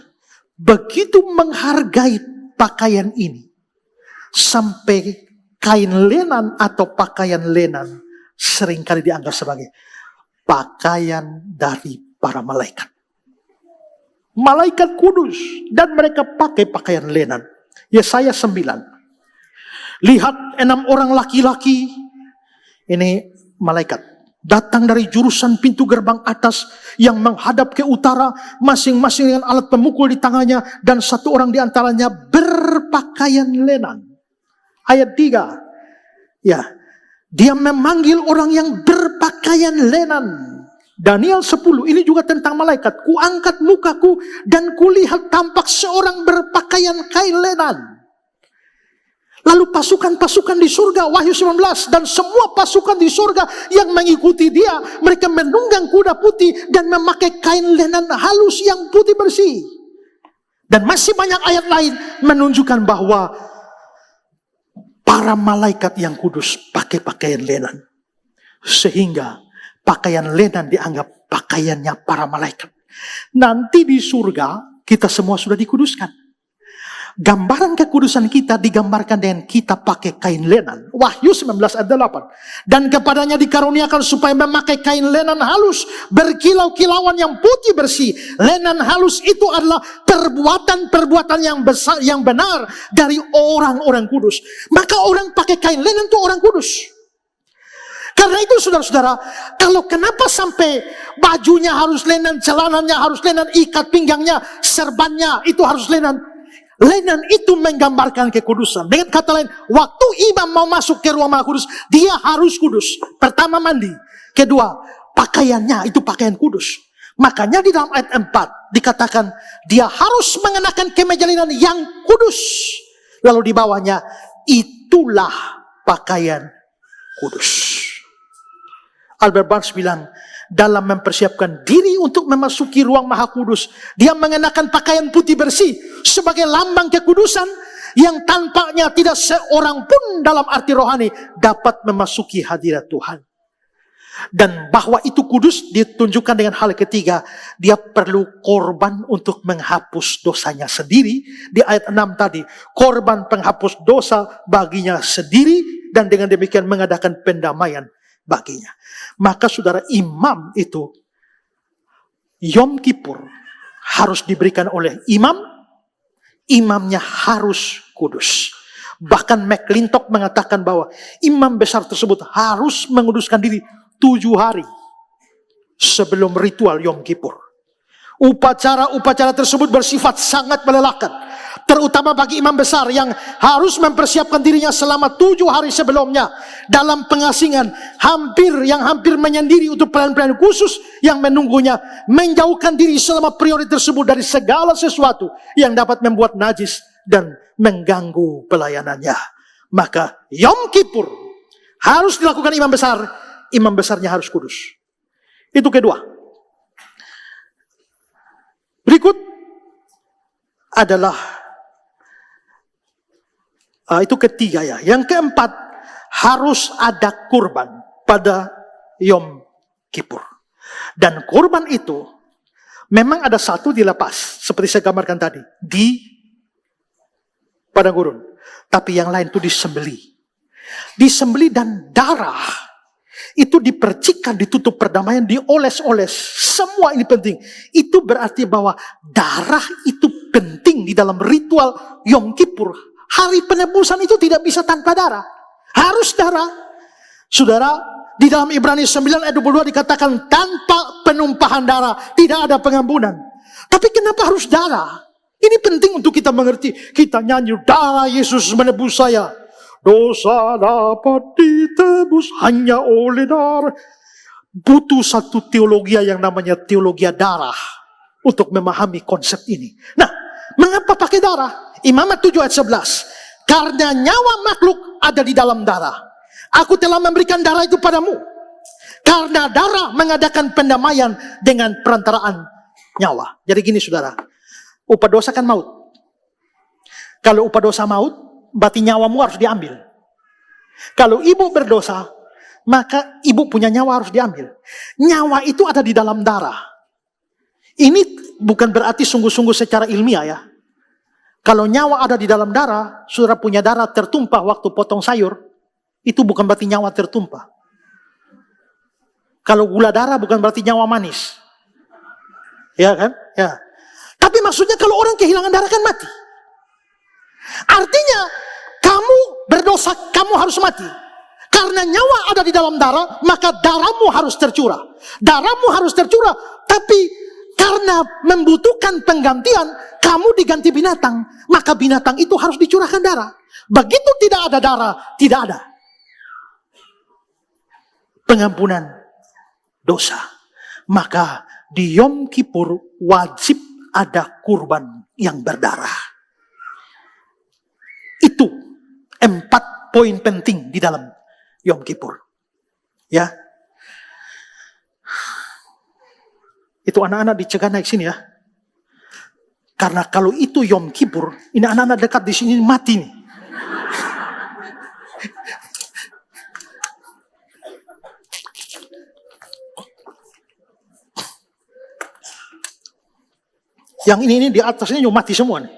begitu menghargai pakaian ini, sampai kain lenan atau pakaian lenan seringkali dianggap sebagai pakaian dari para malaikat. Malaikat kudus, dan mereka pakai pakaian lenan. Yesaya 9. Lihat 6 orang laki-laki, ini malaikat, datang dari jurusan pintu gerbang atas yang menghadap ke utara, masing-masing dengan alat pemukul di tangannya, dan satu orang di antaranya berpakaian lenan. Ayat 3. Ya, dia memanggil orang yang berpakaian lenan. Daniel 10, ini juga tentang malaikat. Kuangkat mukaku dan kulihat tampak seorang berpakaian kain lenan. Lalu pasukan-pasukan di surga, Wahyu 19, dan semua pasukan di surga yang mengikuti dia, mereka menunggang kuda putih dan memakai kain lenan halus yang putih bersih. Dan masih banyak ayat lain menunjukkan bahwa para malaikat yang kudus pakai pakaian lenan. Sehingga pakaian lenan dianggap pakaiannya para malaikat. Nanti di surga kita semua sudah dikuduskan. Gambaran kekudusan kita digambarkan dengan kita pakai kain lenan. Wahyu 19 ayat 8. Dan kepadanya dikaruniakan supaya memakai kain lenan halus, berkilau-kilauan yang putih bersih. Lenan halus itu adalah perbuatan-perbuatan yang besar, yang benar dari orang-orang kudus. Maka orang pakai kain lenan itu orang kudus. Karena itu saudara-saudara, kalau kenapa sampai bajunya harus lenan, celananya harus lenan, ikat pinggangnya, serbannya itu harus lenan. Lenan itu menggambarkan kekudusan. Dengan kata lain, waktu imam mau masuk ke ruang maha kudus, dia harus kudus. Pertama mandi. Kedua, pakaiannya itu pakaian kudus. Makanya di dalam ayat 4 dikatakan dia harus mengenakan kemeja linen yang kudus. Lalu di bawahnya, itulah pakaian kudus. Albert Barnes bilang, dalam mempersiapkan diri untuk memasuki ruang maha kudus, dia mengenakan pakaian putih bersih sebagai lambang kekudusan yang tampaknya tidak seorang pun dalam arti rohani dapat memasuki hadirat Tuhan. Dan bahwa itu kudus ditunjukkan dengan hal ketiga, dia perlu korban untuk menghapus dosanya sendiri. Di ayat 6 tadi, korban penghapus dosa baginya sendiri, dan dengan demikian mengadakan pendamaian baginya. Maka saudara, imam itu Yom Kippur harus diberikan oleh imam. Imamnya harus kudus. Bahkan McClintock mengatakan bahwa imam besar tersebut harus menguduskan diri 7 hari sebelum ritual Yom Kippur. Upacara-upacara tersebut bersifat sangat melelahkan, terutama bagi imam besar yang harus mempersiapkan dirinya selama 7 hari sebelumnya dalam pengasingan yang hampir menyendiri untuk pelayan-pelayan khusus yang menunggunya, menjauhkan diri selama periode tersebut dari segala sesuatu yang dapat membuat najis dan mengganggu pelayanannya. Maka Yom Kippur harus dilakukan imam besar. Imam besarnya harus kudus. Itu kedua. Berikut adalah itu ketiga ya. Yang keempat, harus ada kurban pada Yom Kippur. Dan kurban itu memang ada satu dilepas, seperti saya gambarkan tadi, di padang gurun. Tapi yang lain itu disembelih. Disembelih dan darah itu dipercikkan, ditutup perdamaian, dioles-oles. Semua ini penting. Itu berarti bahwa darah itu penting di dalam ritual Yom Kippur. Hari penebusan itu tidak bisa tanpa darah. Harus darah. Saudara, di dalam Ibrani 9 ayat 22 dikatakan tanpa penumpahan darah tidak ada pengampunan. Tapi kenapa harus darah? Ini penting untuk kita mengerti. Kita nyanyi, darah Yesus menebus saya. Dosa dapat ditebus hanya oleh darah. Butuh satu teologi yang namanya teologi darah untuk memahami konsep ini. Nah, mengapa pakai darah? Imamat 7 ayat 11. Karena nyawa makhluk ada di dalam darah. Aku telah memberikan darah itu padamu. Karena darah mengadakan pendamaian dengan perantaraan nyawa. Jadi gini saudara, upah dosa kan maut. Kalau upah dosa maut, berarti nyawamu harus diambil. Kalau ibu berdosa, maka ibu punya nyawa harus diambil. Nyawa itu ada di dalam darah. Ini bukan berarti sungguh-sungguh secara ilmiah ya. Kalau nyawa ada di dalam darah, saudara punya darah tertumpah waktu potong sayur, itu bukan berarti nyawa tertumpah. Kalau gula darah bukan berarti nyawa manis. Ya kan? Ya. Tapi maksudnya kalau orang kehilangan darah kan mati. Artinya kamu berdosa, kamu harus mati. Karena nyawa ada di dalam darah, maka darahmu harus tercurah. Darahmu harus tercurah, tapi karena membutuhkan penggantian, kamu diganti binatang, maka binatang itu harus dicurahkan darah. Begitu tidak ada darah, tidak ada pengampunan dosa. Maka di Yom Kippur wajib ada kurban yang berdarah. Itu 4 poin penting di dalam Yom Kippur. Ya. Itu anak-anak dicegah naik sini ya. Karena kalau itu Yom Kippur, ini anak-anak dekat di sini mati nih. Yang ini di atasnya juga mati semua nih.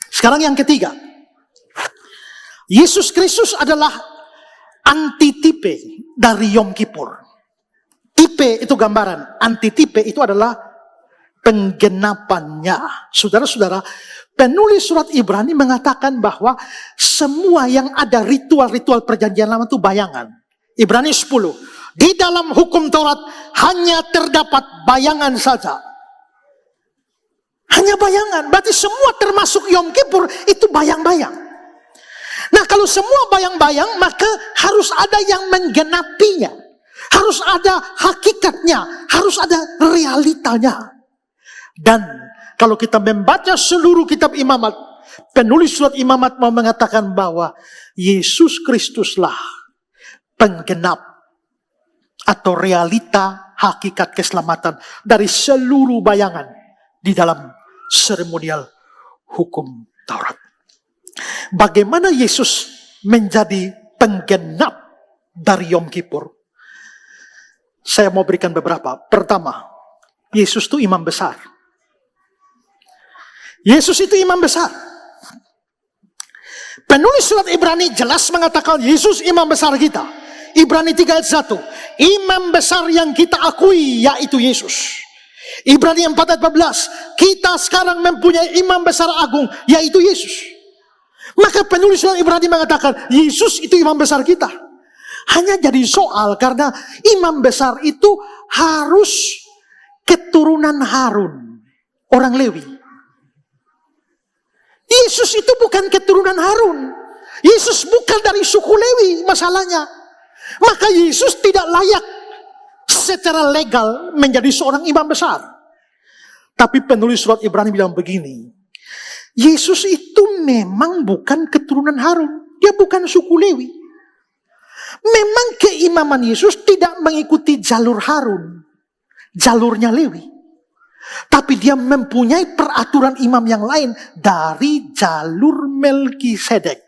Sekarang yang ketiga. Yesus Kristus adalah antitipe dari Yom Kippur. Tipe itu gambaran, antitipe itu adalah penggenapannya. Saudara-saudara, penulis surat Ibrani mengatakan bahwa semua yang ada ritual-ritual perjanjian lama itu bayangan. Ibrani 10. Di dalam hukum Taurat hanya terdapat bayangan saja. Hanya bayangan. Berarti semua termasuk Yom Kippur itu bayang-bayang. Nah kalau semua bayang-bayang, maka harus ada yang menggenapinya. Harus ada hakikatnya, harus ada realitanya. Dan kalau kita membaca seluruh kitab Imamat, penulis surat Imamat mau mengatakan bahwa Yesus Kristuslah penggenap atau realita hakikat keselamatan dari seluruh bayangan di dalam seremonial hukum Taurat. Bagaimana Yesus menjadi penggenap dari Yom Kippur? Saya mau berikan beberapa. Pertama, Yesus itu imam besar. Yesus itu imam besar. Penulis surat Ibrani jelas mengatakan Yesus imam besar kita. Ibrani 3 ayat 1. Imam besar yang kita akui yaitu Yesus. Ibrani 4 ayat 14. Kita sekarang mempunyai imam besar agung yaitu Yesus. Maka penulis surat Ibrani mengatakan Yesus itu imam besar kita. Hanya jadi soal karena imam besar itu harus keturunan Harun, orang Lewi. Yesus itu bukan keturunan Harun. Yesus bukan dari suku Lewi masalahnya. Maka Yesus tidak layak secara legal menjadi seorang imam besar. Tapi penulis surat Ibrani bilang begini. Yesus itu memang bukan keturunan Harun. Dia bukan suku Lewi. Memang keimaman Yesus tidak mengikuti jalur Harun. Jalurnya Lewi. Tapi dia mempunyai peraturan imam yang lain dari jalur Melkisedek.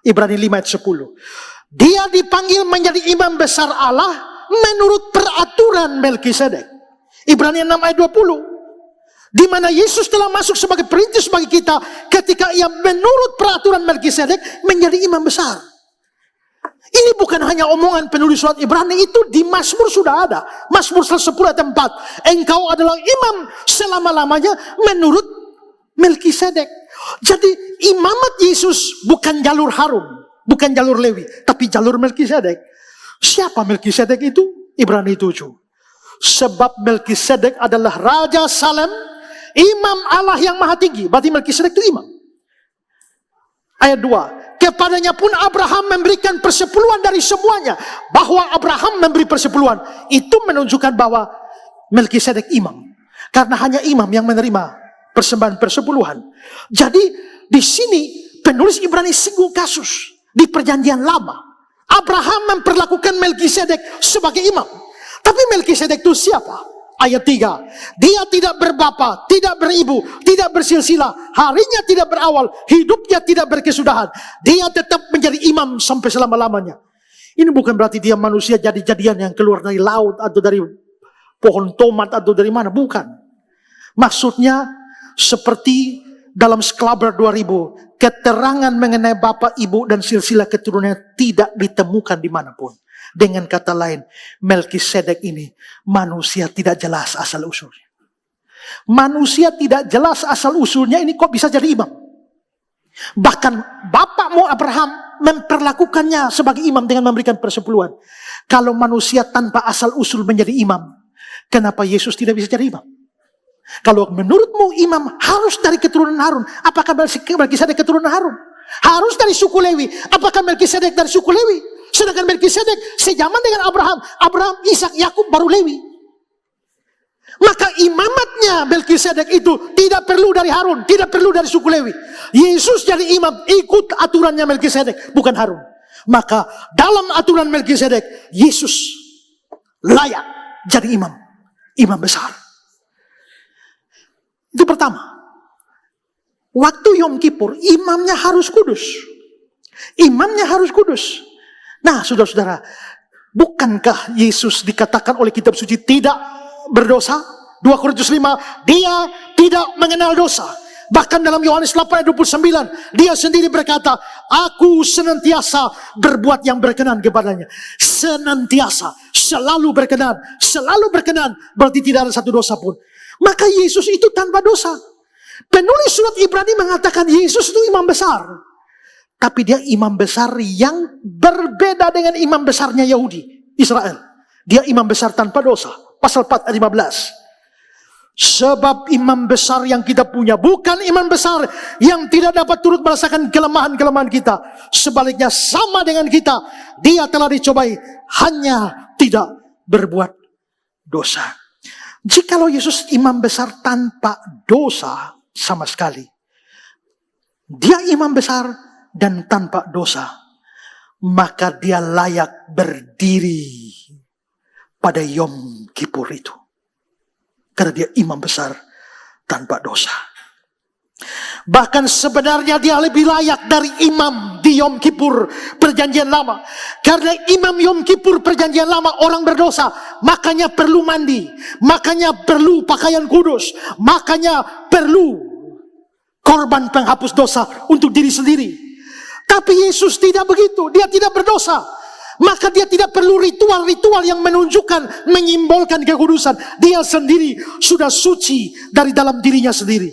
Ibrani 5 ayat 10. Dia dipanggil menjadi imam besar Allah menurut peraturan Melkisedek. Ibrani 6 ayat 20. Di mana Yesus telah masuk sebagai perintis bagi kita ketika ia menurut peraturan Melkisedek menjadi imam besar. Ini bukan hanya omongan penulis surat Ibrani, itu di Mazmur sudah ada. Mazmur 10 ayat 4. Engkau adalah imam selama-lamanya menurut Melkisedek. Jadi imamat Yesus bukan jalur Harun, bukan jalur Lewi, tapi jalur Melkisedek. Siapa Melkisedek itu? Ibrani 7. Sebab Melkisedek adalah Raja Salem, imam Allah yang maha tinggi. Berarti Melkisedek itu imam. Ayat 2. Kepadanya pun Abraham memberikan persepuluhan dari semuanya. Bahwa Abraham memberi persepuluhan, itu menunjukkan bahwa Melkisedek imam. Karena hanya imam yang menerima persembahan persepuluhan. Jadi di sini penulis Ibrani singgung kasus di perjanjian lama. Abraham memperlakukan Melkisedek sebagai imam. Tapi Melkisedek itu siapa? Ayat 3. Dia tidak berbapa, tidak beribu, tidak bersilsilah, harinya tidak berawal, hidupnya tidak berkesudahan. Dia tetap menjadi imam sampai selama-lamanya. Ini bukan berarti dia manusia jadi-jadian yang keluar dari laut atau dari pohon tomat atau dari mana, bukan. Maksudnya seperti dalam Sklaber 2000, keterangan mengenai bapak, ibu dan silsilah keturunannya tidak ditemukan dimanapun. Dengan kata lain, Melkisedek ini manusia tidak jelas asal usulnya. Manusia tidak jelas asal usulnya ini kok bisa jadi imam. Bahkan bapakmu Abraham memperlakukannya sebagai imam dengan memberikan persepuluhan. Kalau manusia tanpa asal usul menjadi imam, kenapa Yesus tidak bisa jadi imam? Kalau menurutmu imam harus dari keturunan Harun, apakah Melkisedek keturunan Harun? Harus dari suku Lewi, apakah Melkisedek dari suku Lewi? Sedangkan Melkisedek sejaman dengan Abraham, Ishak, Yakub baru Lewi. Maka imamatnya Melkisedek itu tidak perlu dari Harun, tidak perlu dari suku Lewi. Yesus jadi imam ikut aturannya Melkisedek, bukan Harun. Maka dalam aturan Melkisedek, Yesus layak jadi imam besar. Itu pertama. Waktu Yom Kippur, imamnya harus kudus. Imamnya harus kudus. Nah, saudara-saudara, bukankah Yesus dikatakan oleh kitab suci tidak berdosa? 2 Korintus 5, dia tidak mengenal dosa. Bahkan dalam Yohanes 8 ayat 29, dia sendiri berkata, aku senantiasa berbuat yang berkenan kepadanya. Senantiasa, selalu berkenan, berarti tidak ada satu dosa pun. Maka Yesus itu tanpa dosa. Penulis surat Ibrani mengatakan Yesus itu imam besar. Tapi dia imam besar yang berbeda dengan imam besarnya Yahudi, Israel. Dia imam besar tanpa dosa. Pasal 4 ayat 15. Sebab imam besar yang kita punya bukan imam besar yang tidak dapat turut merasakan kelemahan-kelemahan kita. Sebaliknya sama dengan kita, dia telah dicobai, hanya tidak berbuat dosa. Jikalau Yesus imam besar tanpa dosa sama sekali, dia imam besar dan tanpa dosa, maka dia layak berdiri pada Yom Kippur itu. Karena dia imam besar tanpa dosa. Bahkan sebenarnya dia lebih layak dari imam di Yom Kippur perjanjian lama. Karena imam Yom Kippur perjanjian lama orang berdosa, makanya perlu mandi, makanya perlu pakaian kudus, makanya perlu korban penghapus dosa untuk diri sendiri. Tapi Yesus tidak begitu, dia tidak berdosa. Maka dia tidak perlu ritual-ritual yang menunjukkan, menyimbolkan kekudusan. Dia sendiri sudah suci dari dalam dirinya sendiri.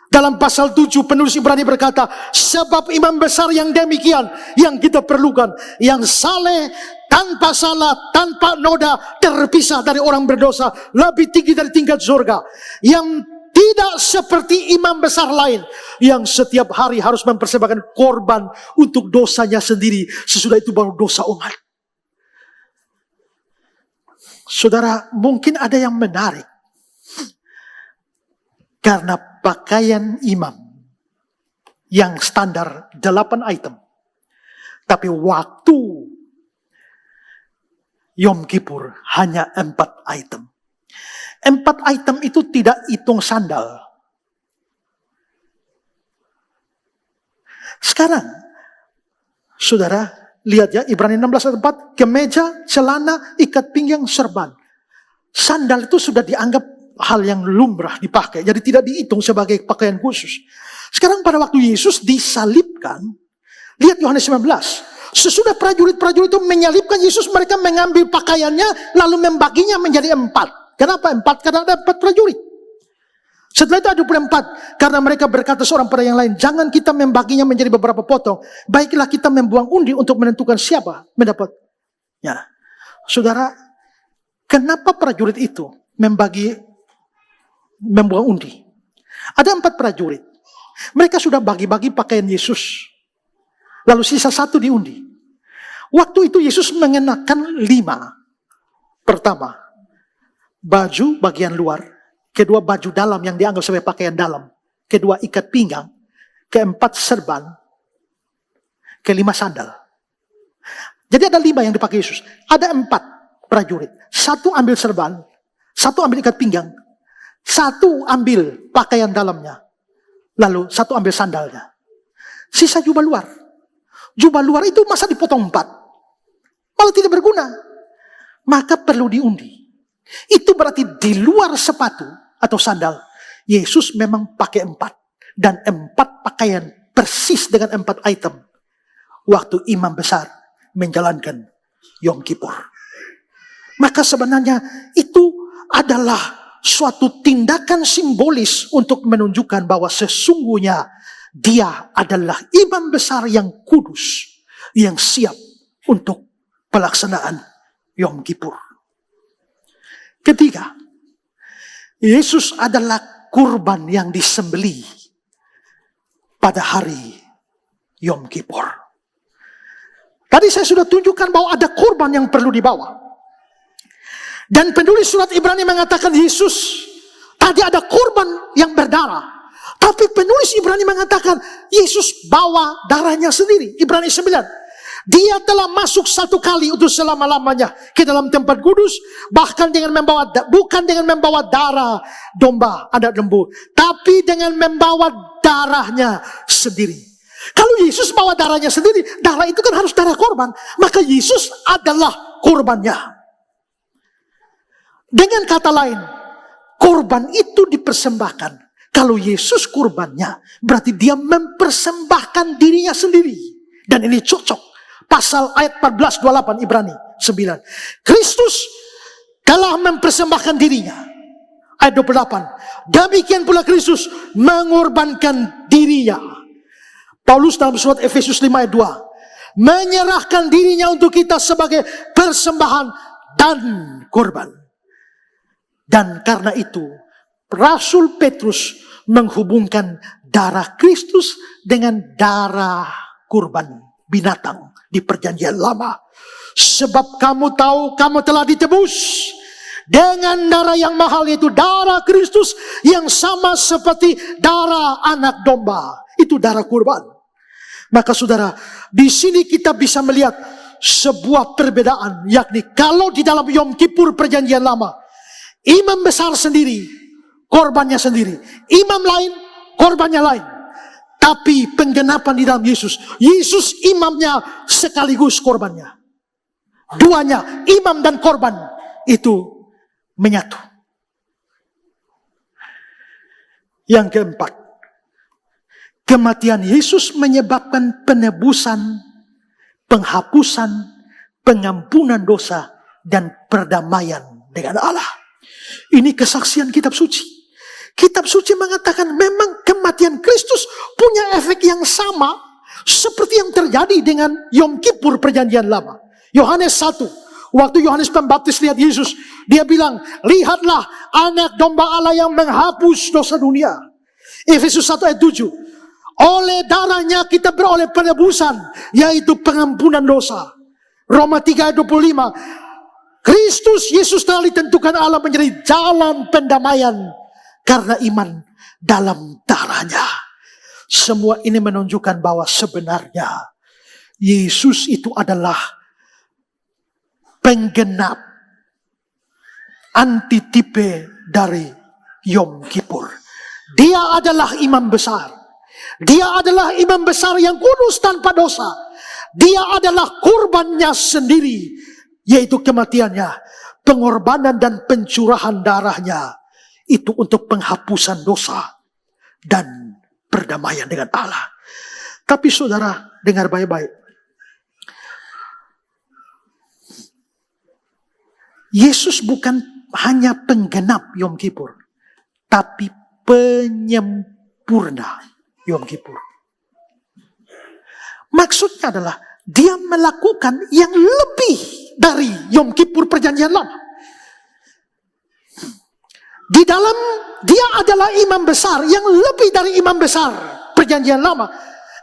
Dalam pasal 7 penulis Ibrani berkata, sebab imam besar yang demikian yang kita perlukan, yang saleh, tanpa salah, tanpa noda, terpisah dari orang berdosa, lebih tinggi dari tingkat surga, yang tidak seperti imam besar lain yang setiap hari harus mempersembahkan korban untuk dosanya sendiri. Sesudah itu baru dosa umat. Saudara, mungkin ada yang menarik. Karena pakaian imam yang standar 8 item. Tapi waktu Yom Kippur hanya 4 item. 4 item itu tidak hitung sandal. Sekarang, saudara, lihat ya, Ibrani 16 ayat 4, kemeja, celana, ikat pinggang, serban. Sandal itu sudah dianggap hal yang lumrah dipakai, jadi tidak dihitung sebagai pakaian khusus. Sekarang pada waktu Yesus disalibkan, lihat Yohanes 19, sesudah prajurit-prajurit itu menyalibkan Yesus, mereka mengambil pakaiannya, lalu membaginya menjadi 4. Kenapa 4? Karena ada 4 prajurit. Setelah itu ada 24. Karena mereka berkata seorang pada yang lain, jangan kita membaginya menjadi beberapa potong. Baiklah kita membuang undi untuk menentukan siapa mendapatnya. Saudara, kenapa prajurit itu membuang undi? Ada 4 prajurit. Mereka sudah bagi-bagi pakaian Yesus. Lalu sisa 1 diundi. Waktu itu Yesus mengenakan 5. Pertama, baju bagian luar. Kedua, baju dalam yang dianggap sebagai pakaian dalam. Kedua, ikat pinggang. Keempat, serban. Kelima, sandal. Jadi ada 5 yang dipakai Yesus. Ada 4 prajurit. 1 ambil serban. 1 ambil ikat pinggang. 1 ambil pakaian dalamnya. Lalu 1 ambil sandalnya. Sisa jubah luar. Jubah luar itu masa dipotong 4. Malah tidak berguna. Maka perlu diundi. Itu berarti di luar sepatu atau sandal, Yesus memang pakai 4. Dan 4 pakaian persis dengan 4 item. Waktu imam besar menjalankan Yom Kippur. Maka sebenarnya itu adalah suatu tindakan simbolis untuk menunjukkan bahwa sesungguhnya dia adalah imam besar yang kudus, yang siap untuk pelaksanaan Yom Kippur. Ketiga, Yesus adalah kurban yang disembelih pada hari Yom Kippur. Tadi saya sudah tunjukkan bahwa ada kurban yang perlu dibawa. Dan penulis surat Ibrani mengatakan Yesus tadi ada kurban yang berdarah. Tapi penulis Ibrani mengatakan Yesus bawa darahnya sendiri. Ibrani 9. Dia telah masuk 1 kali untuk selama-lamanya ke dalam tempat kudus, bahkan bukan dengan membawa darah domba, anak lembu, tapi dengan membawa darahnya sendiri. Kalau Yesus bawa darahnya sendiri, darah itu kan harus darah korban, maka Yesus adalah korbannya. Dengan kata lain, korban itu dipersembahkan. Kalau Yesus korbannya, berarti dia mempersembahkan dirinya sendiri. Dan ini cocok. Pasal ayat 14-28 Ibrani 9. Kristus telah mempersembahkan dirinya. Ayat 28. Demikian pula Kristus mengorbankan dirinya. Paulus dalam surat Efesus 5 ayat 2. Menyerahkan dirinya untuk kita sebagai persembahan dan korban. Dan karena itu Rasul Petrus menghubungkan darah Kristus dengan darah kurban binatang di perjanjian lama. Sebab kamu tahu kamu telah ditebus dengan darah yang mahal, yaitu darah Kristus yang sama seperti darah anak domba. Itu darah kurban. Maka saudara, di sini kita bisa melihat sebuah perbedaan, yakni kalau di dalam Yom Kippur perjanjian lama, imam besar sendiri, korbannya sendiri. Imam lain, korbannya lain. Tapi penggenapan di dalam Yesus, Yesus imamnya sekaligus korbannya. Duanya, imam dan korban, itu menyatu. Yang keempat, kematian Yesus menyebabkan penebusan, penghapusan, pengampunan dosa, dan perdamaian dengan Allah. Ini kesaksian kitab suci. Kitab suci mengatakan memang kematian Kristus punya efek yang sama seperti yang terjadi dengan Yom Kippur perjanjian lama. Yohanes 1, waktu Yohanes Pembaptis lihat Yesus, dia bilang, lihatlah anak domba Allah yang menghapus dosa dunia. Efesus 1 ayat 7, oleh darahnya kita beroleh penebusan, yaitu pengampunan dosa. Roma 3 ayat 25, Kristus Yesus telah ditentukan Allah menjadi jalan pendamaian karena iman dalam darahnya. Semua ini menunjukkan bahwa sebenarnya Yesus itu adalah penggenap, antitipe dari Yom Kippur. Dia adalah imam besar. Dia adalah imam besar yang kudus tanpa dosa. Dia adalah kurbannya sendiri, yaitu kematiannya, pengorbanan dan pencurahan darahnya. Itu untuk penghapusan dosa dan perdamaian dengan Allah. Tapi saudara, dengar baik-baik. Yesus bukan hanya penggenap Yom Kippur, tapi penyempurna Yom Kippur. Maksudnya adalah dia melakukan yang lebih dari Yom Kippur perjanjian lama. Di dalam dia adalah imam besar yang lebih dari imam besar perjanjian lama.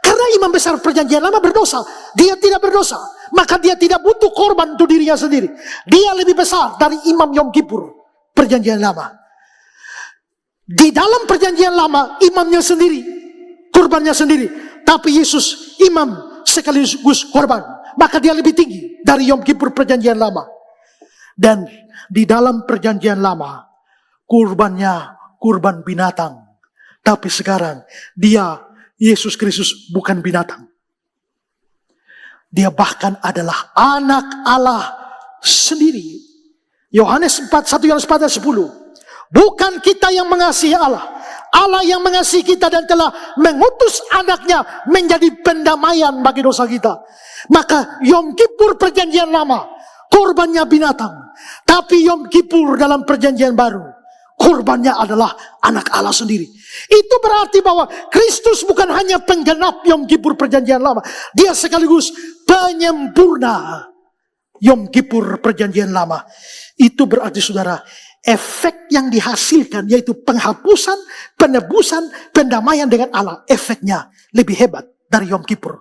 Karena imam besar perjanjian lama berdosa, dia tidak berdosa. Maka dia tidak butuh korban untuk dirinya sendiri. Dia lebih besar dari imam Yom Kippur perjanjian lama. Di dalam perjanjian lama, imamnya sendiri, korbannya sendiri. Tapi Yesus imam sekaligus korban. Maka dia lebih tinggi dari Yom Kippur perjanjian lama. Dan di dalam perjanjian lama, kurbannya kurban binatang. Tapi sekarang dia, Yesus Kristus, bukan binatang. Dia bahkan adalah anak Allah sendiri. Yohanes 1 Yohanes 4 ayat 10. Bukan kita yang mengasihi Allah. Allah yang mengasihi kita dan telah mengutus anaknya menjadi pendamaian bagi dosa kita. Maka Yom Kippur perjanjian lama, korbannya binatang. Tapi Yom Kippur dalam perjanjian baru, korbannya adalah anak Allah sendiri. Itu berarti bahwa Kristus bukan hanya penggenap Yom Kippur perjanjian lama. Dia sekaligus penyempurna Yom Kippur perjanjian lama. Itu berarti saudara, efek yang dihasilkan yaitu penghapusan, penebusan, pendamaian dengan Allah. Efeknya lebih hebat dari Yom Kippur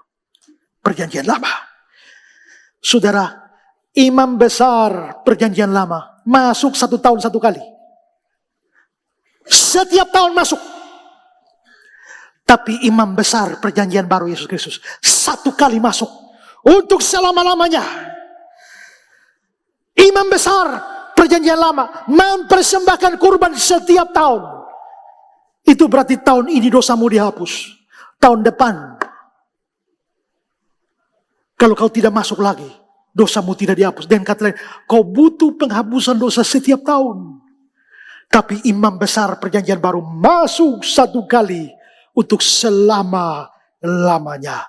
perjanjian lama. Saudara, imam besar perjanjian lama masuk 1 tahun 1 kali. Setiap tahun masuk. Tapi imam besar perjanjian baru Yesus Kristus 1 kali masuk untuk selama-lamanya. Imam besar perjanjian lama mempersembahkan kurban setiap tahun. Itu berarti tahun ini dosamu dihapus. Tahun depan, kalau kau tidak masuk lagi, dosamu tidak dihapus. Dan kata lain, kau butuh penghapusan dosa setiap tahun. Tapi imam besar perjanjian baru masuk 1 kali untuk selama-lamanya.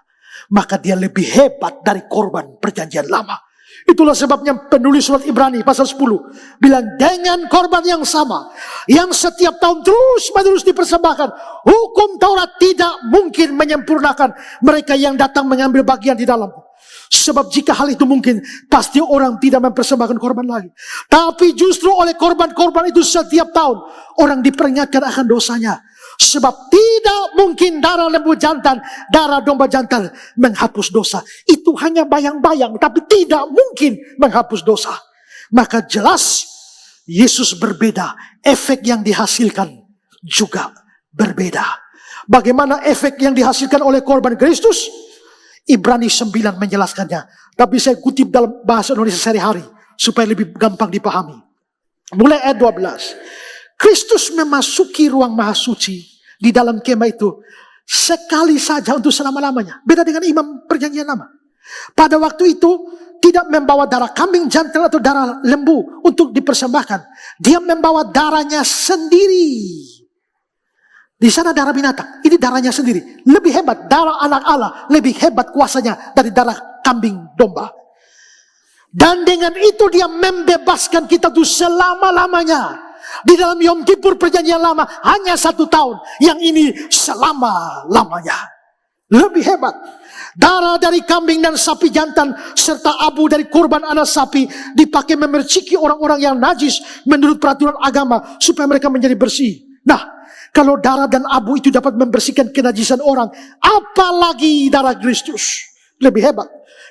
Maka dia lebih hebat dari korban perjanjian lama. Itulah sebabnya penulis surat Ibrani pasal 10 bilang, dengan korban yang sama, yang setiap tahun terus-menerus dipersembahkan, hukum Taurat tidak mungkin menyempurnakan mereka yang datang mengambil bagian di dalam. Sebab jika hal itu mungkin, pasti orang tidak mempersembahkan korban lagi. Tapi justru oleh korban-korban itu setiap tahun, orang diperingatkan akan dosanya. Sebab tidak mungkin darah lembu jantan, darah domba jantan menghapus dosa. Itu hanya bayang-bayang, tapi tidak mungkin menghapus dosa. Maka jelas Yesus berbeda, efek yang dihasilkan juga berbeda. Bagaimana efek yang dihasilkan oleh korban Kristus? Ibrani 9 menjelaskannya. Tapi saya kutip dalam bahasa Indonesia sehari-hari supaya lebih gampang dipahami. Mulai ayat 12. Kristus memasuki ruang maha suci di dalam kemah itu sekali saja untuk selama-lamanya. Beda dengan imam perjanjian lama. Pada waktu itu tidak membawa darah kambing jantan atau darah lembu untuk dipersembahkan. Dia membawa darahnya sendiri. Di sana darah binatang, ini darahnya sendiri. Lebih hebat, darah anak Allah lebih hebat kuasanya dari darah kambing domba. Dan dengan itu dia membebaskan kita tuh selama-lamanya. Di dalam Yom Kippur perjanjian lama hanya 1 tahun. Yang ini selama-lamanya. Lebih hebat. Darah dari kambing dan sapi jantan serta abu dari kurban anak sapi dipakai memerciki orang-orang yang najis menurut peraturan agama supaya mereka menjadi bersih. Nah, kalau darah dan abu itu dapat membersihkan kenajisan orang, apalagi darah Kristus. Lebih hebat.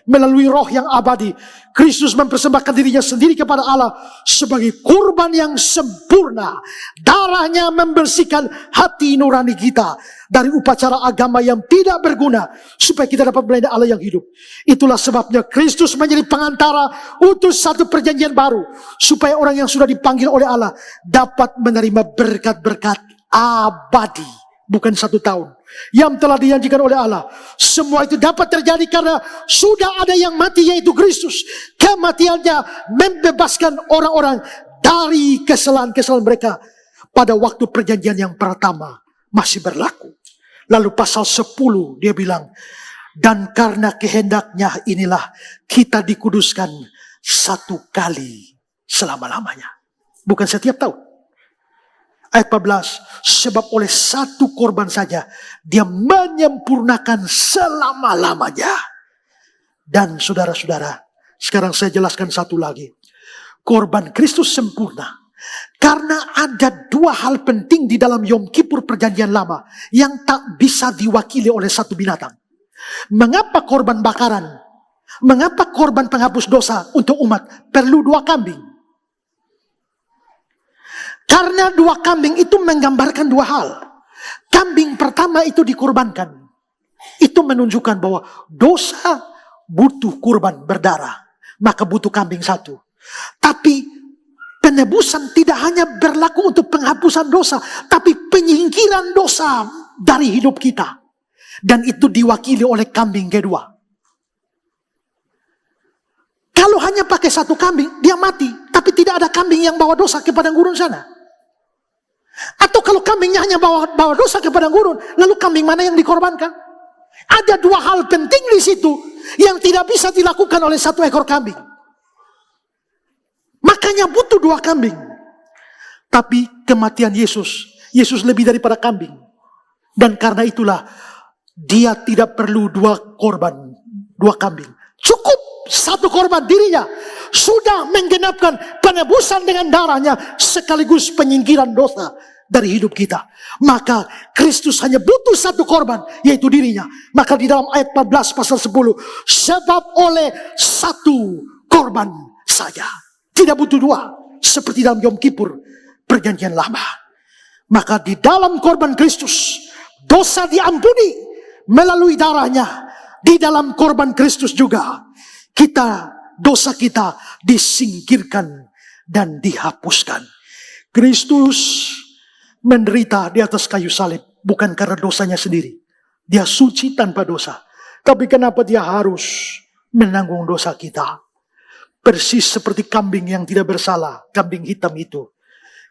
Melalui roh yang abadi, Kristus mempersembahkan dirinya sendiri kepada Allah sebagai kurban yang sempurna. Darahnya membersihkan hati nurani kita dari upacara agama yang tidak berguna, supaya kita dapat melayani Allah yang hidup. Itulah sebabnya Kristus menjadi pengantara utus satu perjanjian baru, supaya orang yang sudah dipanggil oleh Allah dapat menerima berkat-berkat abadi, bukan 1 tahun yang telah dijanjikan oleh Allah. Semua itu dapat terjadi karena sudah ada yang mati, yaitu Kristus. Kematiannya membebaskan orang-orang dari kesalahan-kesalahan mereka pada waktu perjanjian yang pertama masih berlaku. Lalu pasal 10 dia bilang, dan karena kehendaknya inilah kita dikuduskan 1 kali selama-lamanya, bukan setiap tahun. Ayat 14, sebab oleh 1 korban saja dia menyempurnakan selama-lamanya. Dan saudara-saudara, sekarang saya jelaskan satu lagi. Korban Kristus sempurna karena ada 2 hal penting di dalam Yom Kippur perjanjian lama yang tak bisa diwakili oleh 1 binatang. Mengapa korban bakaran? Mengapa korban penghapus dosa untuk umat perlu 2 kambing? Karena 2 kambing itu menggambarkan 2 hal. Kambing pertama itu dikorbankan. Itu menunjukkan bahwa dosa butuh kurban berdarah. Maka butuh kambing 1. Tapi penebusan tidak hanya berlaku untuk penghapusan dosa, tapi penyingkiran dosa dari hidup kita. Dan itu diwakili oleh kambing kedua. Kalau hanya pakai 1 kambing, dia mati. Tapi tidak ada kambing yang bawa dosa ke padang gurun sana. Atau kalau kambingnya hanya bawa dosa ke padang gurun, lalu kambing mana yang dikorbankan? Ada 2 hal penting di situ yang tidak bisa dilakukan oleh 1 ekor kambing. Makanya butuh 2 kambing. Tapi kematian Yesus lebih daripada kambing. Dan karena itulah dia tidak perlu 2 korban, 2 kambing. Cukup 1 korban dirinya sudah menggenapkan penebusan dengan darahnya sekaligus penyingkiran dosa dari hidup kita. Maka Kristus hanya butuh 1 korban, yaitu dirinya. Maka di dalam ayat 14 pasal 10, sebab oleh 1 korban saja, tidak butuh 2 seperti dalam Yom Kippur perjanjian lama. Maka di dalam korban Kristus dosa diampuni melalui darahnya. Di dalam korban Kristus juga dosa kita disingkirkan dan dihapuskan. Kristus menderita di atas kayu salib bukan karena dosanya sendiri. Dia suci tanpa dosa. Tapi kenapa dia harus menanggung dosa kita? Persis seperti kambing yang tidak bersalah, kambing hitam itu,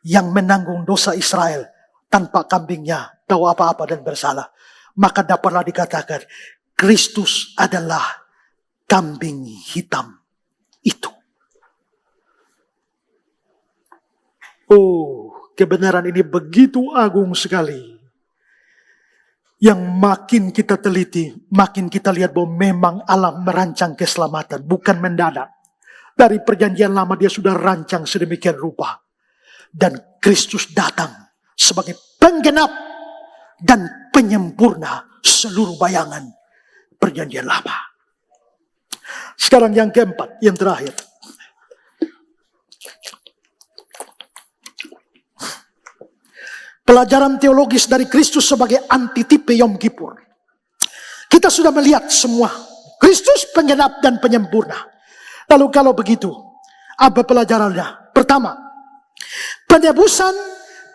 yang menanggung dosa Israel tanpa kambingnya tahu apa-apa dan bersalah. Maka dapatlah dikatakan, Kristus adalah kambing hitam itu. Oh, kebenaran ini begitu agung sekali. Yang makin kita teliti, makin kita lihat bahwa memang Allah merancang keselamatan, bukan mendadak. Dari perjanjian lama dia sudah rancang sedemikian rupa. Dan Kristus datang sebagai penggenap dan penyempurna seluruh bayangan perjanjian lama. Sekarang yang keempat, yang terakhir. Pelajaran teologis dari Kristus sebagai antitipe Yom Kippur. Kita sudah melihat semua. Kristus penggenap dan penyempurna. Lalu kalau begitu, apa pelajarannya? Pertama, penebusan,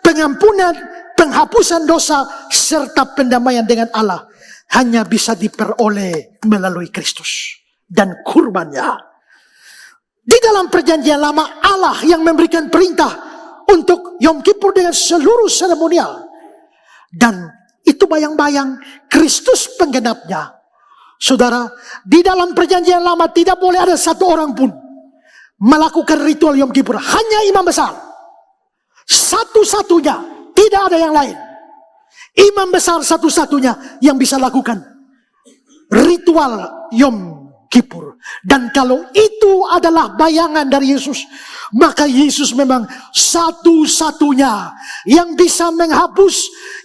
pengampunan, penghapusan dosa, serta pendamaian dengan Allah hanya bisa diperoleh melalui Kristus dan kurbannya. Di dalam perjanjian lama, Allah yang memberikan perintah untuk Yom Kippur dengan seluruh seremonial. Dan itu bayang-bayang Kristus penggenapnya. Saudara, di dalam perjanjian lama tidak boleh ada satu orang pun melakukan ritual Yom Kippur. Hanya imam besar. Satu-satunya, tidak ada yang lain. Imam besar satu-satunya yang bisa lakukan ritual Yom Kippur. Dan kalau itu adalah bayangan dari Yesus, maka Yesus memang satu-satunya yang bisa menghapus,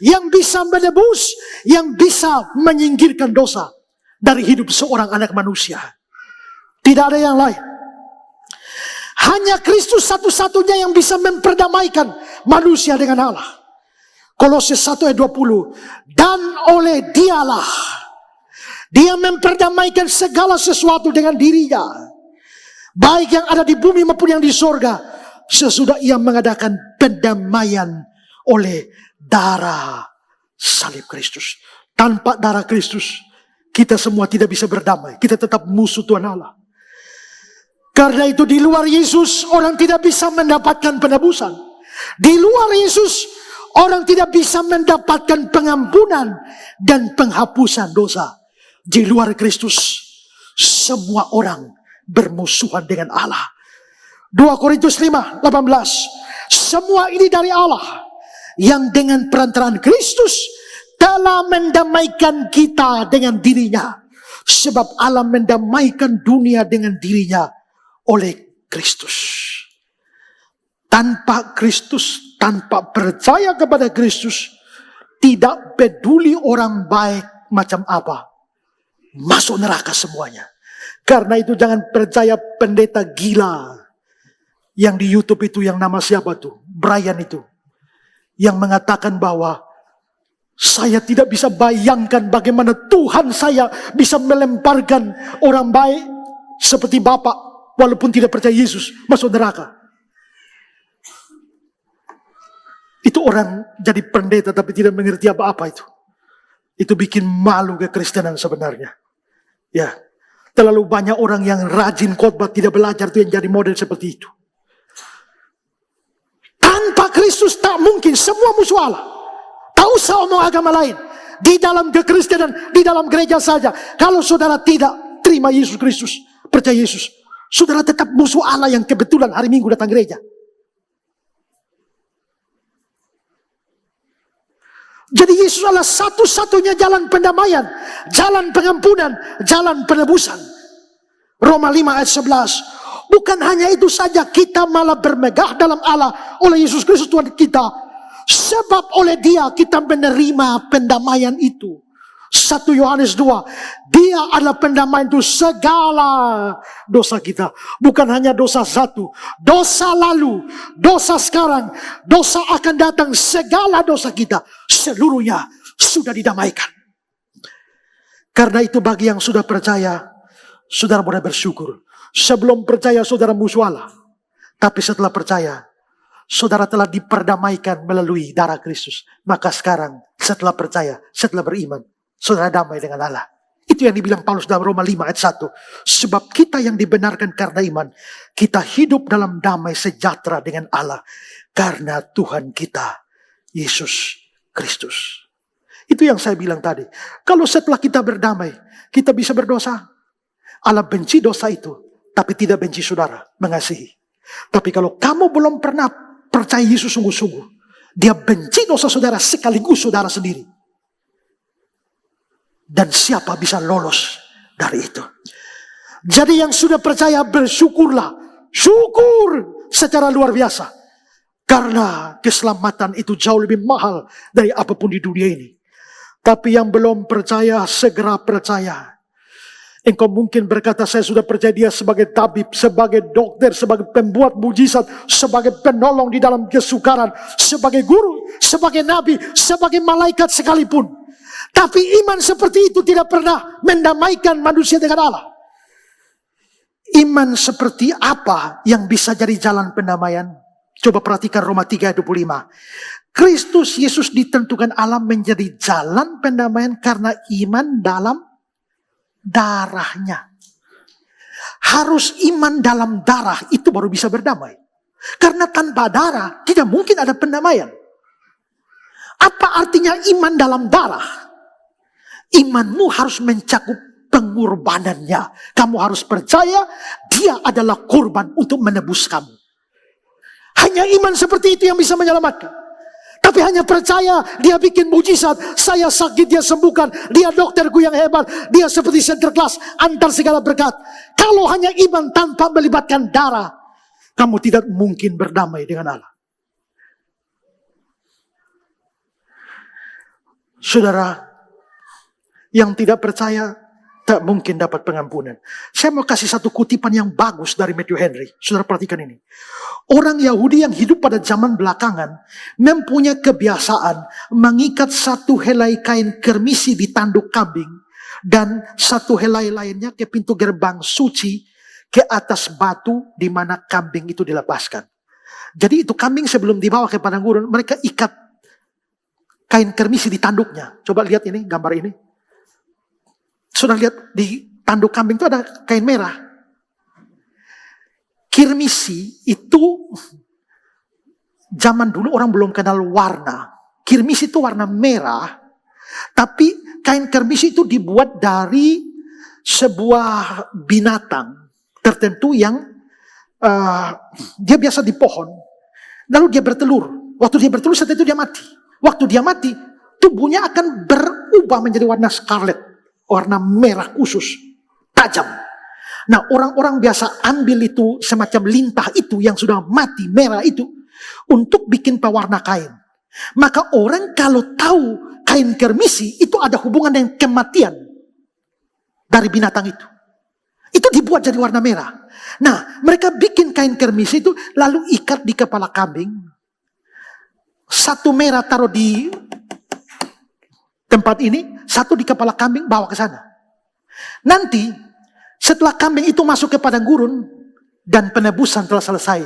yang bisa menebus, yang bisa menyingkirkan dosa dari hidup seorang anak manusia. Tidak ada yang lain. Hanya Kristus satu-satunya yang bisa memperdamaikan manusia dengan Allah. Kolose 1 ayat 20. Dan oleh dialah dia memperdamaikan segala sesuatu dengan dirinya, baik yang ada di bumi maupun yang di sorga, sesudah ia mengadakan pendamaian oleh darah salib Kristus. Tanpa darah Kristus, kita semua tidak bisa berdamai. Kita tetap musuh Tuhan Allah. Karena itu di luar Yesus, orang tidak bisa mendapatkan penebusan. Di luar Yesus, orang tidak bisa mendapatkan pengampunan dan penghapusan dosa. Di luar Kristus, semua orang bermusuhan dengan Allah. 2 Korintus 5, 18. Semua ini dari Allah, yang dengan perantaraan Kristus telah mendamaikan kita dengan dirinya. Sebab Allah mendamaikan dunia dengan dirinya oleh Kristus. Tanpa Kristus, tanpa percaya kepada Kristus, tidak peduli orang baik macam apa, masuk neraka semuanya. Karena itu jangan percaya pendeta gila yang di YouTube itu, yang nama siapa tuh, Brian itu, yang mengatakan bahwa saya tidak bisa bayangkan bagaimana Tuhan saya bisa melemparkan orang baik seperti Bapak walaupun tidak percaya Yesus masuk neraka. Itu orang jadi pendeta tapi tidak mengerti apa-apa itu. Itu bikin malu kekristenan sebenarnya. Ya, terlalu banyak orang yang rajin khotbah tidak belajar itu yang jadi model seperti itu. Tanpa Kristus tak mungkin, semua musuh Allah. Tak usah omong agama lain. Di dalam kekristenan, di dalam gereja saja. Kalau saudara tidak terima Yesus Kristus, percaya Yesus, saudara tetap musuh Allah yang kebetulan hari Minggu datang gereja. Jadi Yesus adalah satu-satunya jalan pendamaian, jalan pengampunan, jalan penebusan. Roma 5 ayat 11. Bukan hanya itu saja, kita malah bermegah dalam Allah oleh Yesus Kristus Tuhan kita. Sebab oleh Dia kita menerima pendamaian itu. 1 Yohanes 2. Dia adalah pendamaian itu segala dosa kita. Bukan hanya dosa satu. Dosa lalu, dosa sekarang, dosa akan datang, segala dosa kita. Seluruhnya sudah didamaikan. Karena itu bagi yang sudah percaya, saudara boleh bersyukur. Sebelum percaya saudara musuh Allah. Tapi setelah percaya, saudara telah diperdamaikan melalui darah Kristus. Maka sekarang setelah percaya, setelah beriman, saudara damai dengan Allah. Itu yang dibilang Paulus dalam Roma 5 ayat 1. Sebab kita yang dibenarkan karena iman, kita hidup dalam damai sejahtera dengan Allah. Karena Tuhan kita, Yesus Kristus. Itu yang saya bilang tadi. Kalau setelah kita berdamai, kita bisa berdosa. Allah benci dosa itu, tapi tidak benci saudara, mengasihi. Tapi kalau kamu belum pernah percaya Yesus sungguh-sungguh, Dia benci dosa saudara sekaligus saudara sendiri. Dan siapa bisa lolos dari itu? Jadi yang sudah percaya bersyukurlah. Syukur secara luar biasa. Karena keselamatan itu jauh lebih mahal dari apapun di dunia ini. Tapi yang belum percaya, segera percaya. Engkau mungkin berkata, saya sudah percaya dia sebagai tabib, sebagai dokter, sebagai pembuat mujizat, sebagai penolong di dalam kesukaran, sebagai guru, sebagai nabi, sebagai malaikat sekalipun. Tapi iman seperti itu tidak pernah mendamaikan manusia dengan Allah. Iman seperti apa yang bisa jadi jalan pendamaian? Coba perhatikan Roma 3 ayat 25. Kristus Yesus ditentukan Allah menjadi jalan pendamaian karena iman dalam darahnya. Harus iman dalam darah itu baru bisa berdamai. Karena tanpa darah tidak mungkin ada pendamaian. Apa artinya iman dalam darah? Imanmu harus mencakup pengorbanannya. Kamu harus percaya dia adalah korban untuk menebus kamu. Hanya iman seperti itu yang bisa menyelamatkan. Tapi hanya percaya dia bikin mujizat. Saya sakit dia sembuhkan. Dia dokterku yang hebat. Dia seperti center class antar segala berkat. Kalau hanya iman tanpa melibatkan darah, kamu tidak mungkin berdamai dengan Allah. Saudara yang tidak percaya tak mungkin dapat pengampunan. Saya mau kasih satu kutipan yang bagus dari Matthew Henry. Saudara perhatikan ini. Orang Yahudi yang hidup pada zaman belakangan mempunyai kebiasaan mengikat satu helai kain kermisi di tanduk kambing dan satu helai lainnya ke pintu gerbang suci ke atas batu di mana kambing itu dilepaskan. Jadi itu kambing sebelum dibawa ke padang gurun, mereka ikat kain kermisi di tanduknya. Coba lihat ini gambar ini. Sudah lihat di tanduk kambing itu ada kain merah. Kirmisi itu zaman dulu orang belum kenal warna. Kirmisi itu warna merah. Tapi kain kirmisi itu dibuat dari sebuah binatang tertentu yang dia biasa di pohon. Lalu dia bertelur. Waktu dia bertelur setelah itu dia mati. Waktu dia mati, tubuhnya akan berubah menjadi warna scarlet. Warna merah khusus, tajam. Nah, orang-orang biasa ambil itu semacam lintah itu yang sudah mati, merah itu, untuk bikin pewarna kain. Maka orang kalau tahu kain kermisi itu ada hubungan dengan kematian dari binatang itu. Itu dibuat jadi warna merah. Nah, mereka bikin kain kermisi itu lalu ikat di kepala kambing. Satu merah taruh di tempat ini, satu di kepala kambing bawa ke sana. Nanti setelah kambing itu masuk ke padang gurun dan penebusan telah selesai,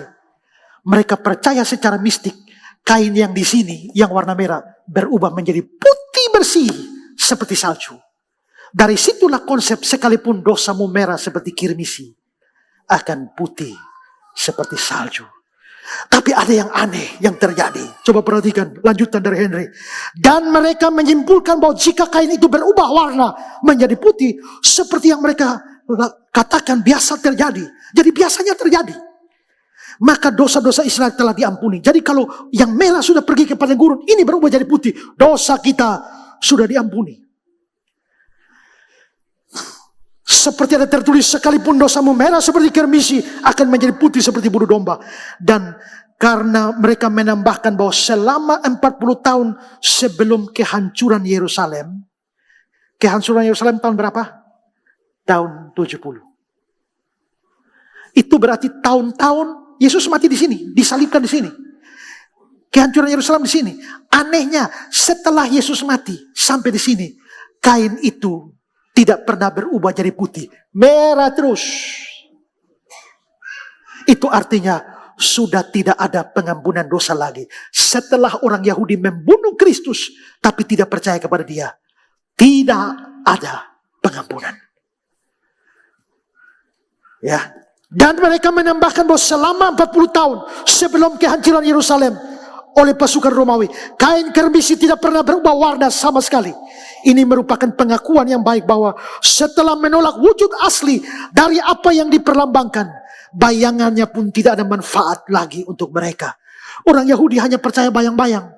mereka percaya secara mistik kain yang di sini yang warna merah berubah menjadi putih bersih seperti salju. Dari situlah konsep sekalipun dosamu merah seperti kirmisi akan putih seperti salju. Tapi ada yang aneh yang terjadi. Coba perhatikan lanjutan dari Henry. Dan mereka menyimpulkan bahwa jika kain itu berubah warna menjadi putih, seperti yang mereka katakan biasa terjadi. Jadi biasanya terjadi. Maka dosa-dosa Israel telah diampuni. Jadi kalau yang merah sudah pergi ke padang gurun, ini berubah jadi putih. Dosa kita sudah diampuni. Seperti ada tertulis, sekalipun dosamu merah seperti kirmisi akan menjadi putih seperti bulu domba. Dan karena mereka menambahkan bahwa selama 40 tahun sebelum kehancuran Yerusalem. Kehancuran Yerusalem tahun berapa? Tahun 70. Itu berarti tahun-tahun Yesus mati di sini, disalibkan di sini. Kehancuran Yerusalem di sini. Anehnya setelah Yesus mati sampai di sini, kain itu tidak pernah berubah jadi putih. Merah terus. Itu artinya sudah tidak ada pengampunan dosa lagi. Setelah orang Yahudi membunuh Kristus, tapi tidak percaya kepada dia, tidak ada pengampunan. Ya. Dan mereka menambahkan bahwa selama 40 tahun sebelum kehancuran Yerusalem oleh pasukan Romawi, kain kermisi tidak pernah berubah warna sama sekali. Ini merupakan pengakuan yang baik bahwa setelah menolak wujud asli dari apa yang diperlambangkan, bayangannya pun tidak ada manfaat lagi untuk mereka. Orang Yahudi hanya percaya bayang-bayang.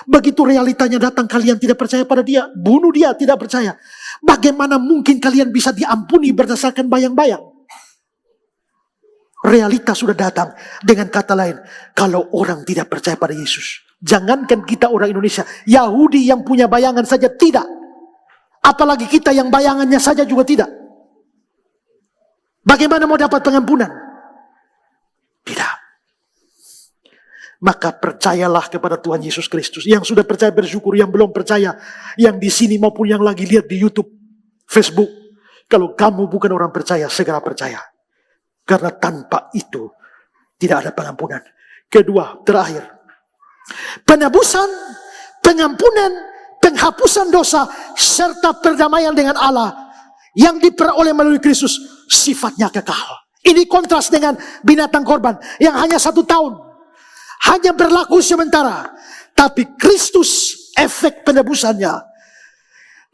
Begitu realitanya datang, kalian tidak percaya pada dia. Bunuh dia, tidak percaya. Bagaimana mungkin kalian bisa diampuni berdasarkan bayang-bayang? Realita sudah datang. Dengan kata lain, kalau orang tidak percaya pada Yesus, jangankan kita orang Indonesia, Yahudi yang punya bayangan saja tidak. Apalagi kita yang bayangannya saja juga tidak. Bagaimana mau dapat pengampunan? Tidak. Maka percayalah kepada Tuhan Yesus Kristus. Yang sudah percaya bersyukur, yang belum percaya, yang di sini maupun yang lagi lihat di YouTube, Facebook. Kalau kamu bukan orang percaya, segera percaya. Karena tanpa itu tidak ada pengampunan. Kedua, terakhir. Penebusan, pengampunan, penghapusan dosa, serta perdamaian dengan Allah yang diperoleh melalui Kristus, sifatnya kekal. Ini kontras dengan binatang korban yang hanya 1 tahun. Hanya berlaku sementara. Tapi Kristus, efek penebusannya,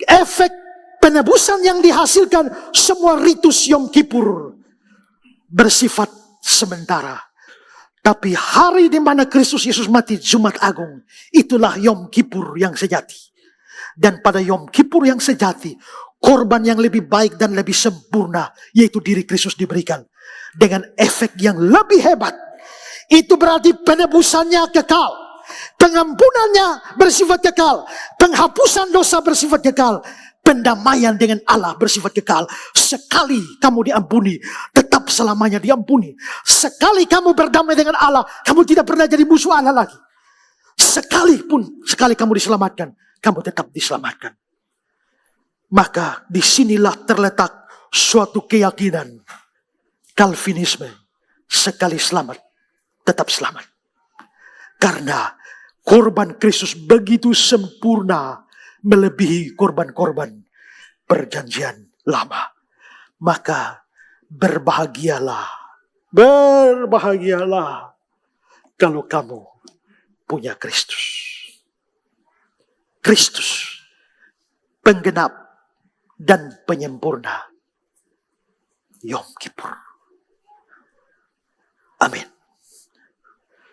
efek penebusan yang dihasilkan semua ritus Yom Kippur bersifat sementara. Tapi hari di mana Kristus Yesus mati, Jumat Agung, itulah Yom Kippur yang sejati. Dan pada Yom Kippur yang sejati, korban yang lebih baik dan lebih sempurna, yaitu diri Kristus diberikan. Dengan efek yang lebih hebat. Itu berarti penebusannya kekal. Pengampunannya bersifat kekal. Penghapusan dosa bersifat kekal. Pendamaian dengan Allah bersifat kekal. Sekali kamu diampuni, tetap selamanya diampuni. Sekali kamu berdamai dengan Allah, kamu tidak pernah jadi musuh Allah lagi. Sekali kamu diselamatkan, kamu tetap diselamatkan. Maka disinilah terletak suatu keyakinan Calvinisme. Sekali selamat, tetap selamat. Karena korban Kristus begitu sempurna, melebihi korban-korban perjanjian lama. Maka berbahagialah kalau kamu punya Kristus. Kristus, penggenap dan penyempurna Yom Kippur. Amin.